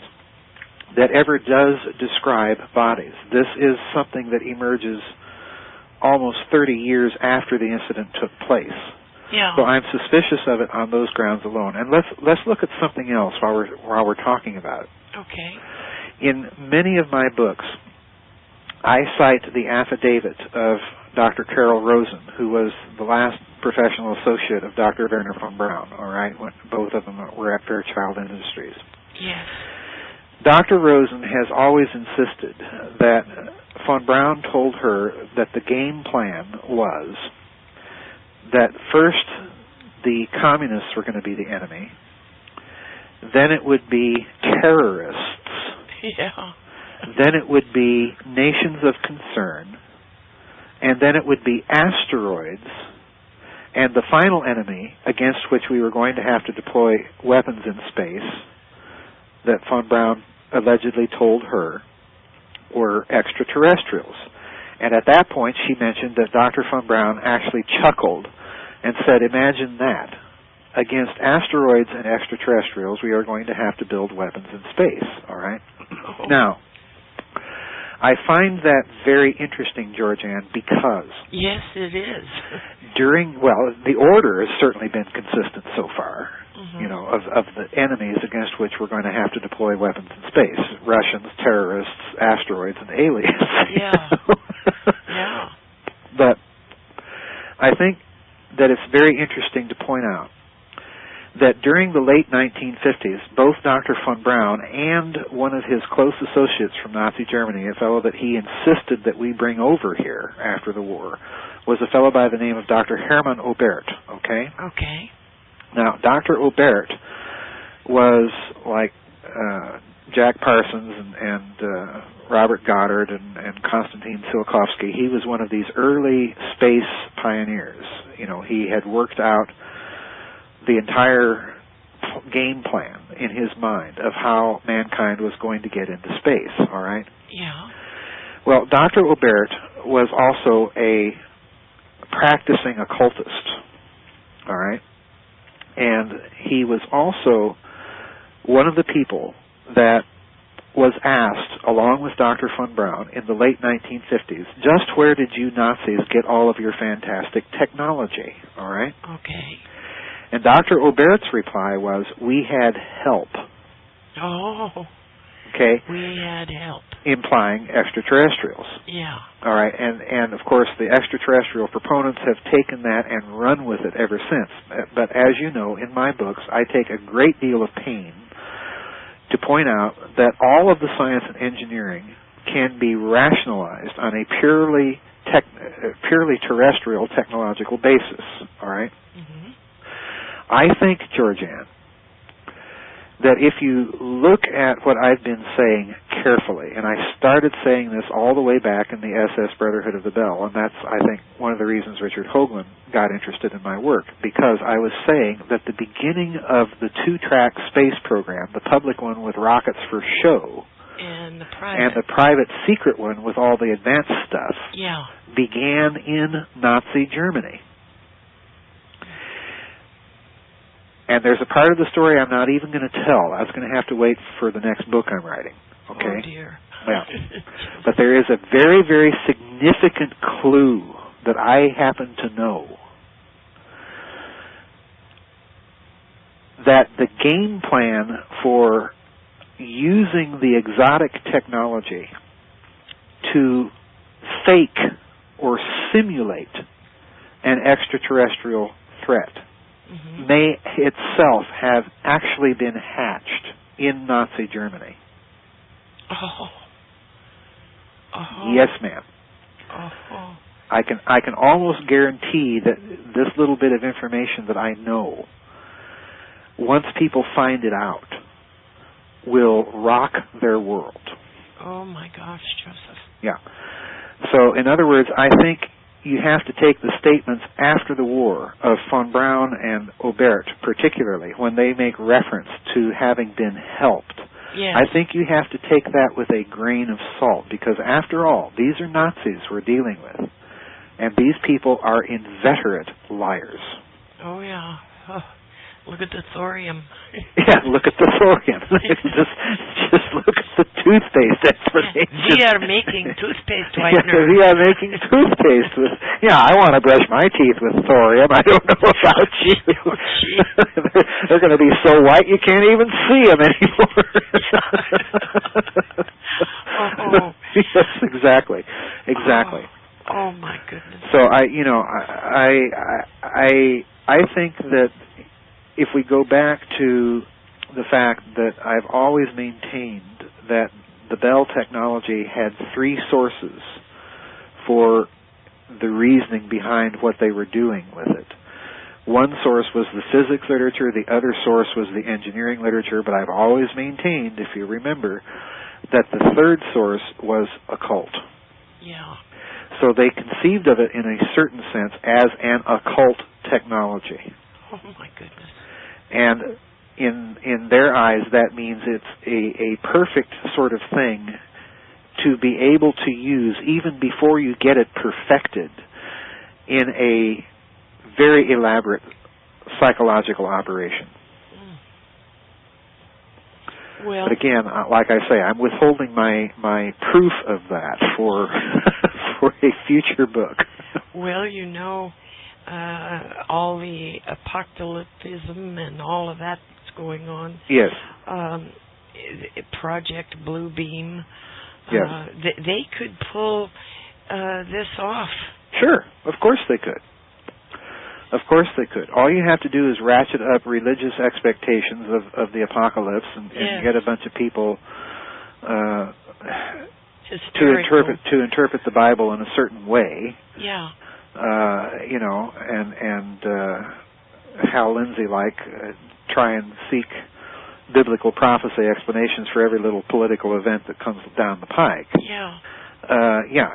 that ever does describe bodies. This is something that emerges almost 30 years after the incident took place. Yeah. So I'm suspicious of it on those grounds alone. And let's look at something else while we're talking about it. Okay. In many of my books, I cite the affidavit of Dr. Carol Rosen, who was the last professional associate of Dr. Werner von Braun, all right, when both of them were at Fairchild Industries. Yes. Dr. Rosen has always insisted that von Braun told her that the game plan was that first the communists were going to be the enemy, Then it would be terrorists. Yeah. Then it would be nations of concern. And then it would be asteroids. And the final enemy against which we were going to have to deploy weapons in space that von Braun allegedly told her were extraterrestrials. And at that point she mentioned that Dr. von Braun actually chuckled and said, imagine that. Against asteroids and extraterrestrials, we are going to have to build weapons in space, all right? Now, I find that very interesting, GeorgeAnn, because... Yes, it is. The order has certainly been consistent so far, you know, of the enemies against which we're going to have to deploy weapons in space. Russians, terrorists, asteroids, and aliens. Yeah. Yeah. But I think that it's very interesting to point out that during the late 1950s, both Dr. von Braun and one of his close associates from Nazi Germany, a fellow that he insisted that we bring over here after the war, was a fellow by the name of Dr. Hermann Oberth, okay? Okay. Now, Dr. Oberth was like Jack Parsons and Robert Goddard and Konstantin Tsiolkovsky. He was one of these early space pioneers. You know, he had worked out the entire game plan in his mind of how mankind was going to get into space, all right? Yeah. Well, Dr. Oberth was also a practicing occultist, all right? And he was also one of the people that was asked, along with Dr. von Braun, in the late 1950s, just where did you Nazis get all of your fantastic technology, all right? Okay. And Dr. Oberth's reply was, we had help. Oh. Okay? We had help. Implying extraterrestrials. Yeah. All right, and of course the extraterrestrial proponents have taken that and run with it ever since. But as you know, in my books, I take a great deal of pain to point out that all of the science and engineering can be rationalized on a purely terrestrial technological basis. All right? Mm-hmm. I think, GeorgeAnn, that if you look at what I've been saying carefully, and I started saying this all the way back in the SS Brotherhood of the Bell, and that's, I think, one of the reasons Richard Hoagland got interested in my work, because I was saying that the beginning of the two-track space program, the public one with rockets for show, and the private secret one with all the advanced stuff, yeah, began in Nazi Germany. And there's a part of the story I'm not even going to tell. I was going to have to wait for the next book I'm writing. Okay? Oh, dear. Yeah. But there is a very, very significant clue that I happen to know that the game plan for using the exotic technology to fake or simulate an extraterrestrial threat may itself have actually been hatched in Nazi Germany. Oh. Yes, ma'am. Oh. I can almost guarantee that this little bit of information that I know, once people find it out, will rock their world. Oh my gosh, Joseph. Yeah. So, in other words, I think you have to take the statements after the war of von Braun and Oberth, particularly, when they make reference to having been helped. Yes. I think you have to take that with a grain of salt, because after all, these are Nazis we're dealing with, and these people are inveterate liars. Oh, yeah. Oh, look at the thorium. Yeah, look at the thorium. just look at the toothpaste explanation. We are making toothpaste whitener. Yeah, we are making toothpaste with... Yeah, I want to brush my teeth with thorium. I don't know about you. They're going to be so white you can't even see them anymore. Oh. Yes, exactly. Oh my goodness. So I think that if we go back to the fact that I've always maintained that the Bell technology had three sources for the reasoning behind what they were doing with it. One source was the physics literature, the other source was the engineering literature, but I've always maintained, if you remember, that the third source was occult. Yeah. So they conceived of it in a certain sense as an occult technology. Oh my goodness. And in their eyes, that means it's a perfect sort of thing to be able to use even before you get it perfected in a very elaborate psychological operation. Well, but again, like I say, I'm withholding my proof of that for for a future book. Well, all the apocalypticism and all of that's going on. Yes. Project Bluebeam. Yes. They could pull this off. Sure, of course they could. Of course they could. All you have to do is ratchet up religious expectations of the apocalypse and get a bunch of people to interpret the Bible in a certain way. Yeah. And Hal Lindsey try and seek biblical prophecy explanations for every little political event that comes down the pike. Yeah.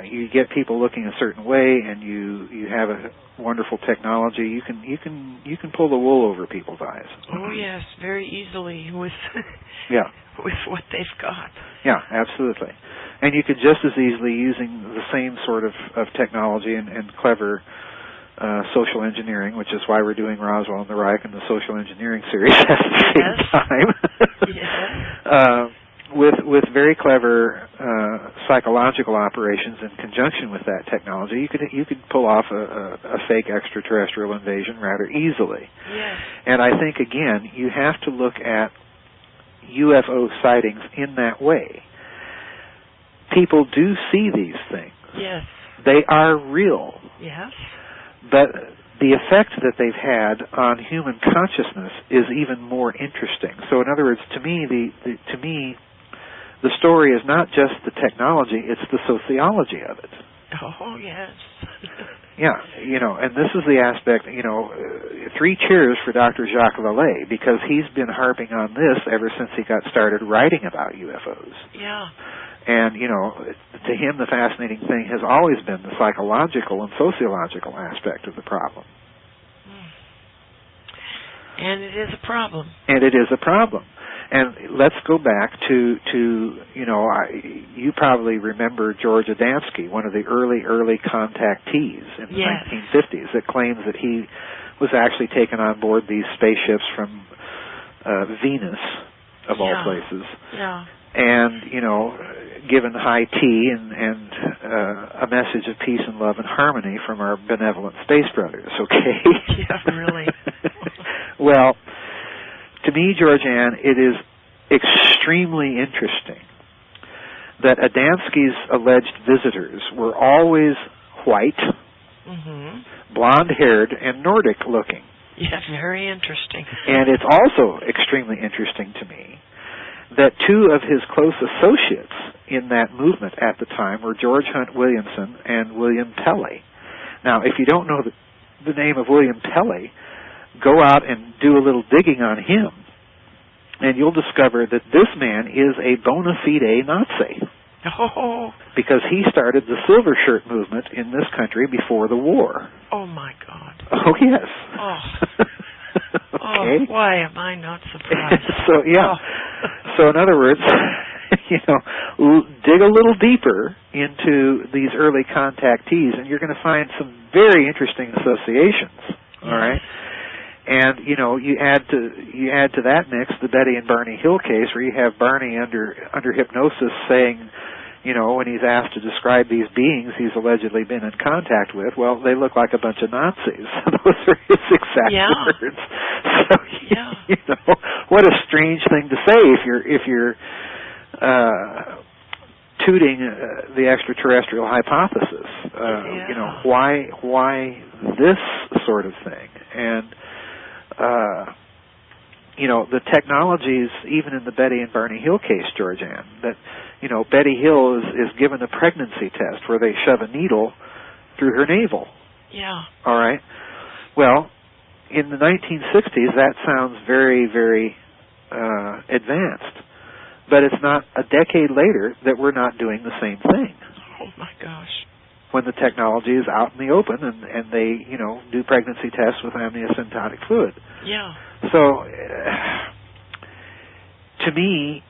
You get people looking a certain way, and you have a wonderful technology. You can pull the wool over people's eyes. Oh yes, very easily with with what they've got. Yeah, absolutely. And you could just as easily, using the same sort of technology and clever social engineering, which is why we're doing Roswell and the Reich and the social engineering series at the same time. Yes. With very clever psychological operations in conjunction with that technology, you could pull off a fake extraterrestrial invasion rather easily. Yes. And I think, again, you have to look at UFO sightings in that way. People do see these things. Yes. They are real. Yes. But the effect that they've had on human consciousness is even more interesting. So, in other words, to me, the story is not just the technology; it's the sociology of it. Oh yes. Yeah, and this is the aspect. 3 cheers for Dr. Jacques Vallée, because he's been harping on this ever since he got started writing about UFOs. Yeah. And, to him, the fascinating thing has always been the psychological and sociological aspect of the problem. And it is a problem. And it is a problem. And let's go back to you probably remember George Adamski, one of the early contactees in the 1950s, that claims that he was actually taken on board these spaceships from Venus, of all places. Yeah. And, given high tea and a message of peace and love and harmony from our benevolent space brothers, okay? Yeah, really. Well, to me, GeorgeAnn, it is extremely interesting that Adamski's alleged visitors were always white, blonde-haired, and Nordic-looking. Yeah, very interesting. And it's also extremely interesting to me that 2 of his close associates in that movement at the time were George Hunt Williamson and William Pelley. Now, if you don't know the name of William Pelley, go out and do a little digging on him, and you'll discover that this man is a bona fide Nazi. Oh. Because he started the Silver Shirt movement in this country before the war. Oh, my God. Oh, yes. Oh. Okay. Oh, why am I not surprised? So in other words, dig a little deeper into these early contactees, and you're going to find some very interesting associations. All right. And you add to that mix the Betty and Barney Hill case, where you have Barney under hypnosis saying, when he's asked to describe these beings he's allegedly been in contact with, well, they look like a bunch of Nazis. Those are his exact words. So, what a strange thing to say if you're tooting the extraterrestrial hypothesis. Why this sort of thing? And the technologies, even in the Betty and Barney Hill case, GeorgeAnn, that, Betty Hill is given a pregnancy test where they shove a needle through her navel. Yeah. All right. Well, in the 1960s, that sounds very, very advanced. But it's not a decade later that we're not doing the same thing. Oh, my gosh. When the technology is out in the open and they, do pregnancy tests with amniocentetic fluid. Yeah. So, to me,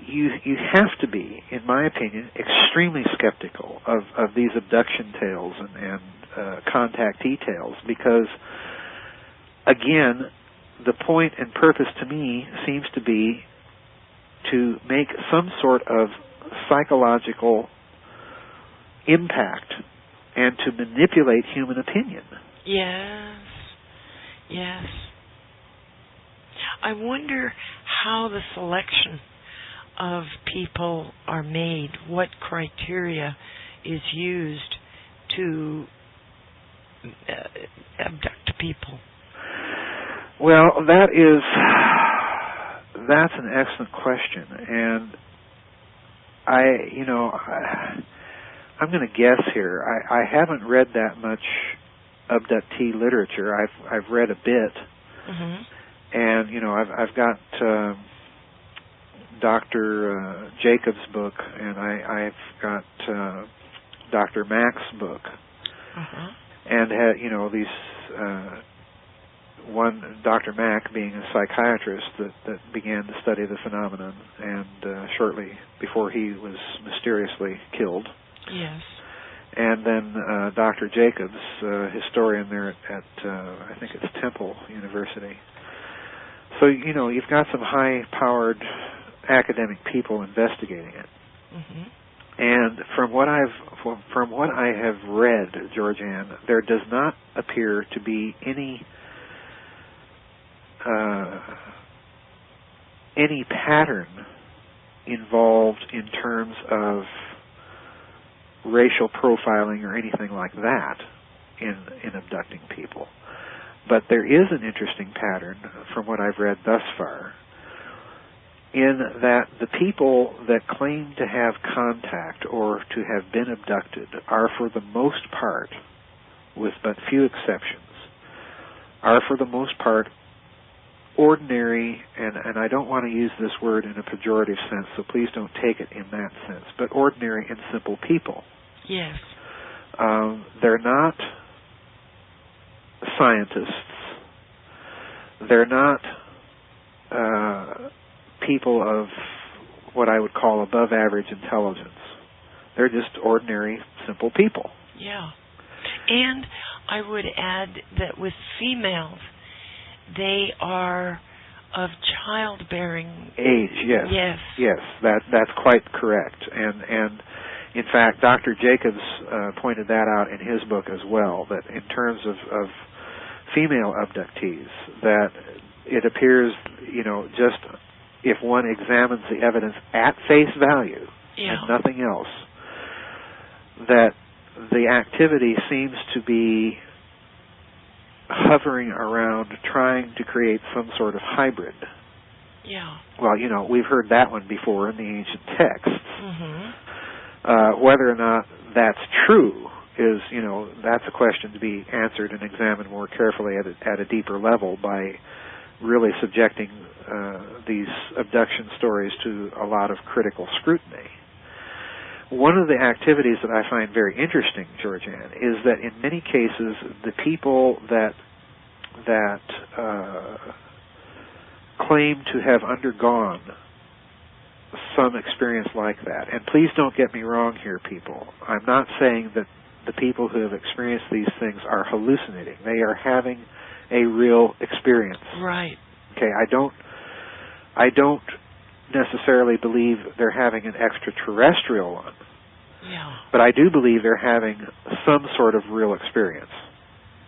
you have to be, in my opinion, extremely skeptical of these abduction tales and contactee tales because, again, the point and purpose to me seems to be to make some sort of psychological impact and to manipulate human opinion. Yes. Yes. I wonder how the selection of people are made, what criteria is used to abduct people. Well, that's an excellent question, and I'm going to guess here. I haven't read that much abductee literature. I've read a bit, and I've got Dr. Jacobs' book, and I've got Dr. Mack's book, and these. One, Dr. Mack, being a psychiatrist that began to study the phenomenon, and shortly before he was mysteriously killed. Yes. And then Dr. Jacobs, historian there at I think it's Temple University. So you've got some high-powered academic people investigating it. And from what I have read, GeorgeAnn, there does not appear to be any pattern involved in terms of racial profiling or anything like that in abducting people. But there is an interesting pattern from what I've read thus far in that the people that claim to have contact or to have been abducted are for the most part, with but few exceptions, are for the most part ordinary, and I don't want to use this word in a pejorative sense, so please don't take it in that sense, but ordinary and simple people. Yes. They're not scientists. They're not people of what I would call above average intelligence. They're just ordinary, simple people. Yeah. And I would add that with females, they are of childbearing age. Yes. Yes. Yes. That's quite correct. And in fact, Dr. Jacobs pointed that out in his book as well. That in terms of female abductees, that it appears, just if one examines the evidence at face value and nothing else, that the activity seems to be hovering around trying to create some sort of hybrid. Yeah. Well, we've heard that one before in the ancient texts. Whether or not that's true is, that's a question to be answered and examined more carefully at a deeper level by really subjecting these abduction stories to a lot of critical scrutiny. One of the activities that I find very interesting, GeorgeAnn, is that in many cases the people that claim to have undergone some experience like that, and please don't get me wrong here, people. I'm not saying that the people who have experienced these things are hallucinating. They are having a real experience. Right. Okay, I don't necessarily believe they're having an extraterrestrial one. Yeah. But I do believe they're having some sort of real experience.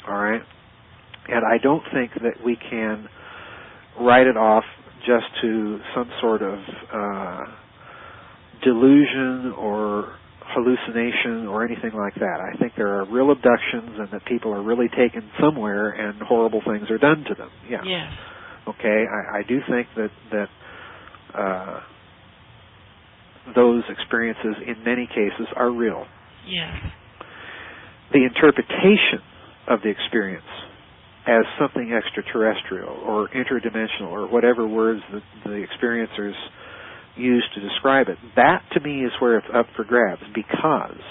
All right? And I don't think that we can write it off just to some sort of delusion or hallucination or anything like that. I think there are real abductions and that people are really taken somewhere and horrible things are done to them. Yeah. Yes. Okay, I do think that those experiences in many cases are real. Yes. The interpretation of the experience as something extraterrestrial or interdimensional or whatever words the experiencers use to describe it. That, to me, is where it's up for grabs, because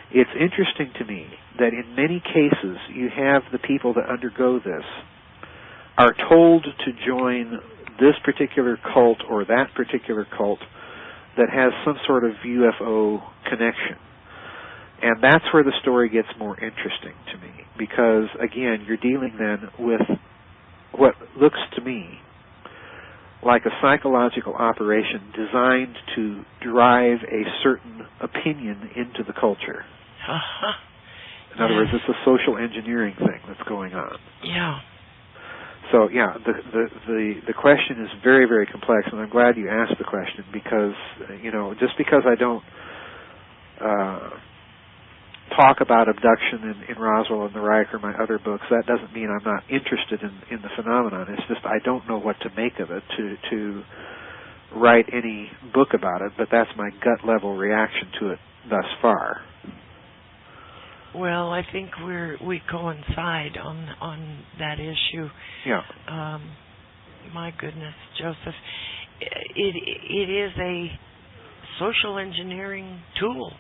it's interesting to me that in many cases you have the people that undergo this are told to join this particular cult or that particular cult that has some sort of UFO connection. And that's where the story gets more interesting to me, because, again, you're dealing then with what looks to me like a psychological operation designed to drive a certain opinion into the culture. Uh-huh. In other words, it's a social engineering thing that's going on. Yeah. So, yeah, the question is very, very complex, and I'm glad you asked the question, because, just because I don't talk about abduction in Roswell and the Reich or my other books, that doesn't mean I'm not interested in the phenomenon. It's just I don't know what to make of it to write any book about it, but that's my gut-level reaction to it thus far. Well, I think we coincide on that issue. Yeah. My goodness, Joseph, it is a social engineering tool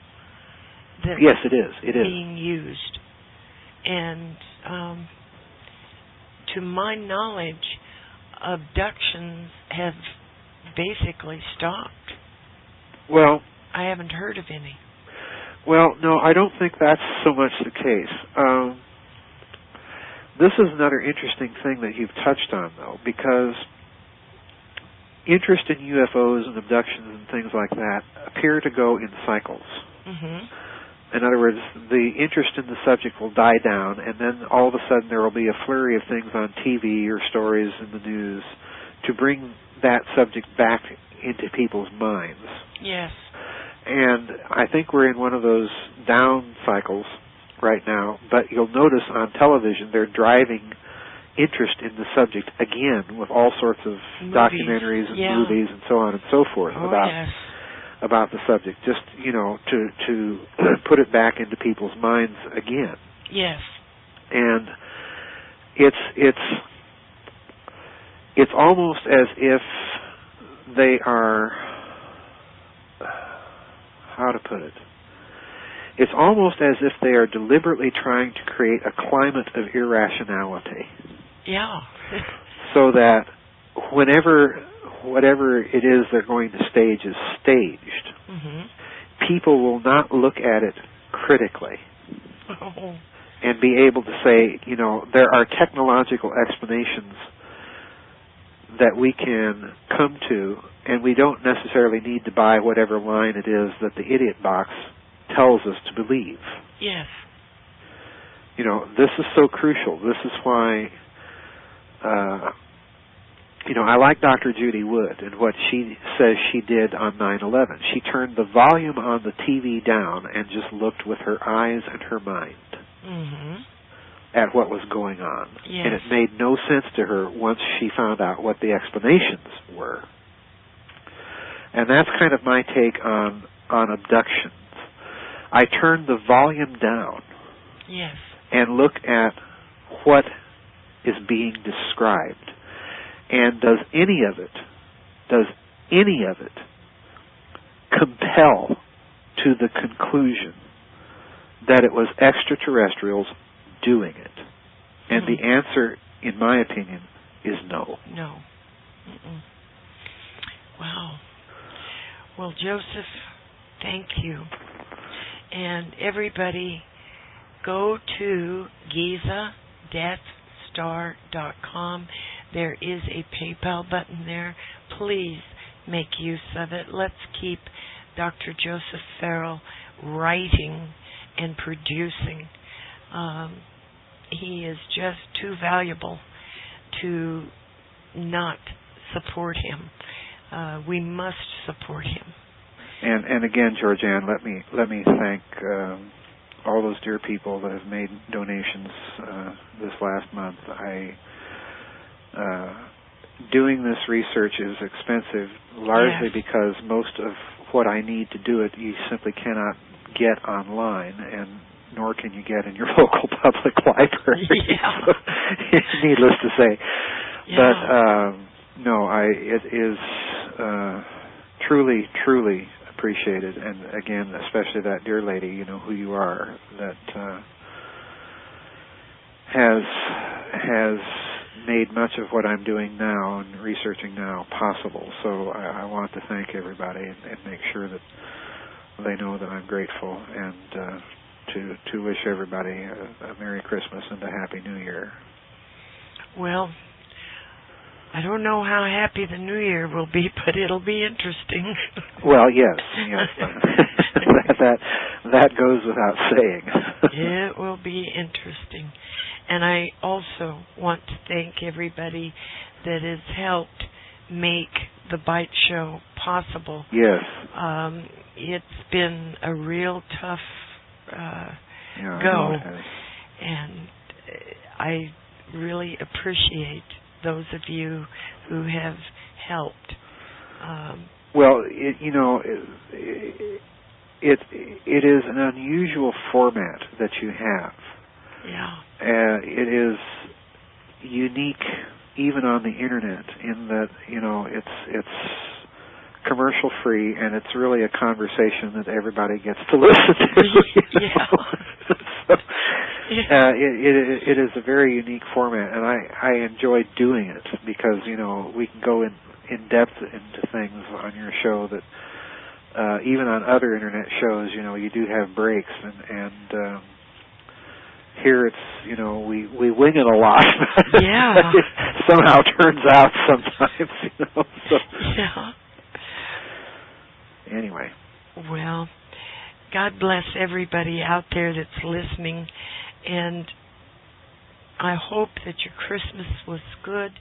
that yes, it is. It is being used, and to my knowledge, abductions have basically stopped. Well, I haven't heard of any. Well, no, I don't think that's so much the case. This is another interesting thing that you've touched on, though, because interest in UFOs and abductions and things like that appear to go in cycles. Mm-hmm. In other words, the interest in the subject will die down, and then all of a sudden there will be a flurry of things on TV or stories in the news to bring that subject back into people's minds. Yes. And I think we're in one of those down cycles right now, but you'll notice on television they're driving interest in the subject again with all sorts of documentaries and movies and so on and so forth about the subject, just, to put it back into people's minds again. Yes. And it's almost as if they are, how to put it? It's almost as if they are deliberately trying to create a climate of irrationality. Yeah. So that whatever it is they're going to stage is staged, mm-hmm. people will not look at it critically and be able to say, there are technological explanations that we can come to, and we don't necessarily need to buy whatever line it is that the idiot box tells us to believe. Yes. This is so crucial. This is why, I like Dr. Judy Wood and what she says she did on 9/11. She turned the volume on the TV down and just looked with her eyes and her mind mm-hmm. at what was going on. Yes. And it made no sense to her once she found out what the explanations were. And that's kind of my take on abductions. I turn the volume down yes. and look at what is being described. And does any of it compel to the conclusion that it was extraterrestrials doing it? And the answer, in my opinion, is no. No. Mm-mm. Wow. Well, Joseph, thank you. And everybody, go to GizaDeathStar.com. There is a PayPal button there. Please make use of it. Let's keep Dr. Joseph Farrell writing and producing. He is just too valuable to not support him. We must support him. And again, GeorgeAnn, let me thank all those dear people that have made donations this last month. Doing this research is expensive, largely because most of what I need to do it you simply cannot get online, and nor can you get in your local public library. Yeah. So, needless to say. Yeah. But no, it is truly, truly appreciated, and again, especially that dear lady, you know who you are, that has made much of what I'm doing now and researching now possible. So I want to thank everybody and make sure that they know that I'm grateful, and to wish everybody a Merry Christmas and a Happy New Year. Well, I don't know how happy the New Year will be, but it'll be interesting. Well, yes. that goes without saying. It will be interesting. And I also want to thank everybody that has helped make the Byte Show possible. Yes. It's been a real tough go. And I really appreciate those of you who have helped. Well, it is an unusual format that you have. Yeah. It is unique even on the internet in that, it's commercial free, and it's really a conversation that everybody gets to listen to. So, it is a very unique format, and I enjoy doing it because, we can go in depth into things on your show that even on other internet shows, you do have breaks, and here it's, we wing it a lot. Yeah. It somehow turns out sometimes, So. Yeah. Anyway. Well, God bless everybody out there that's listening, and I hope that your Christmas was good.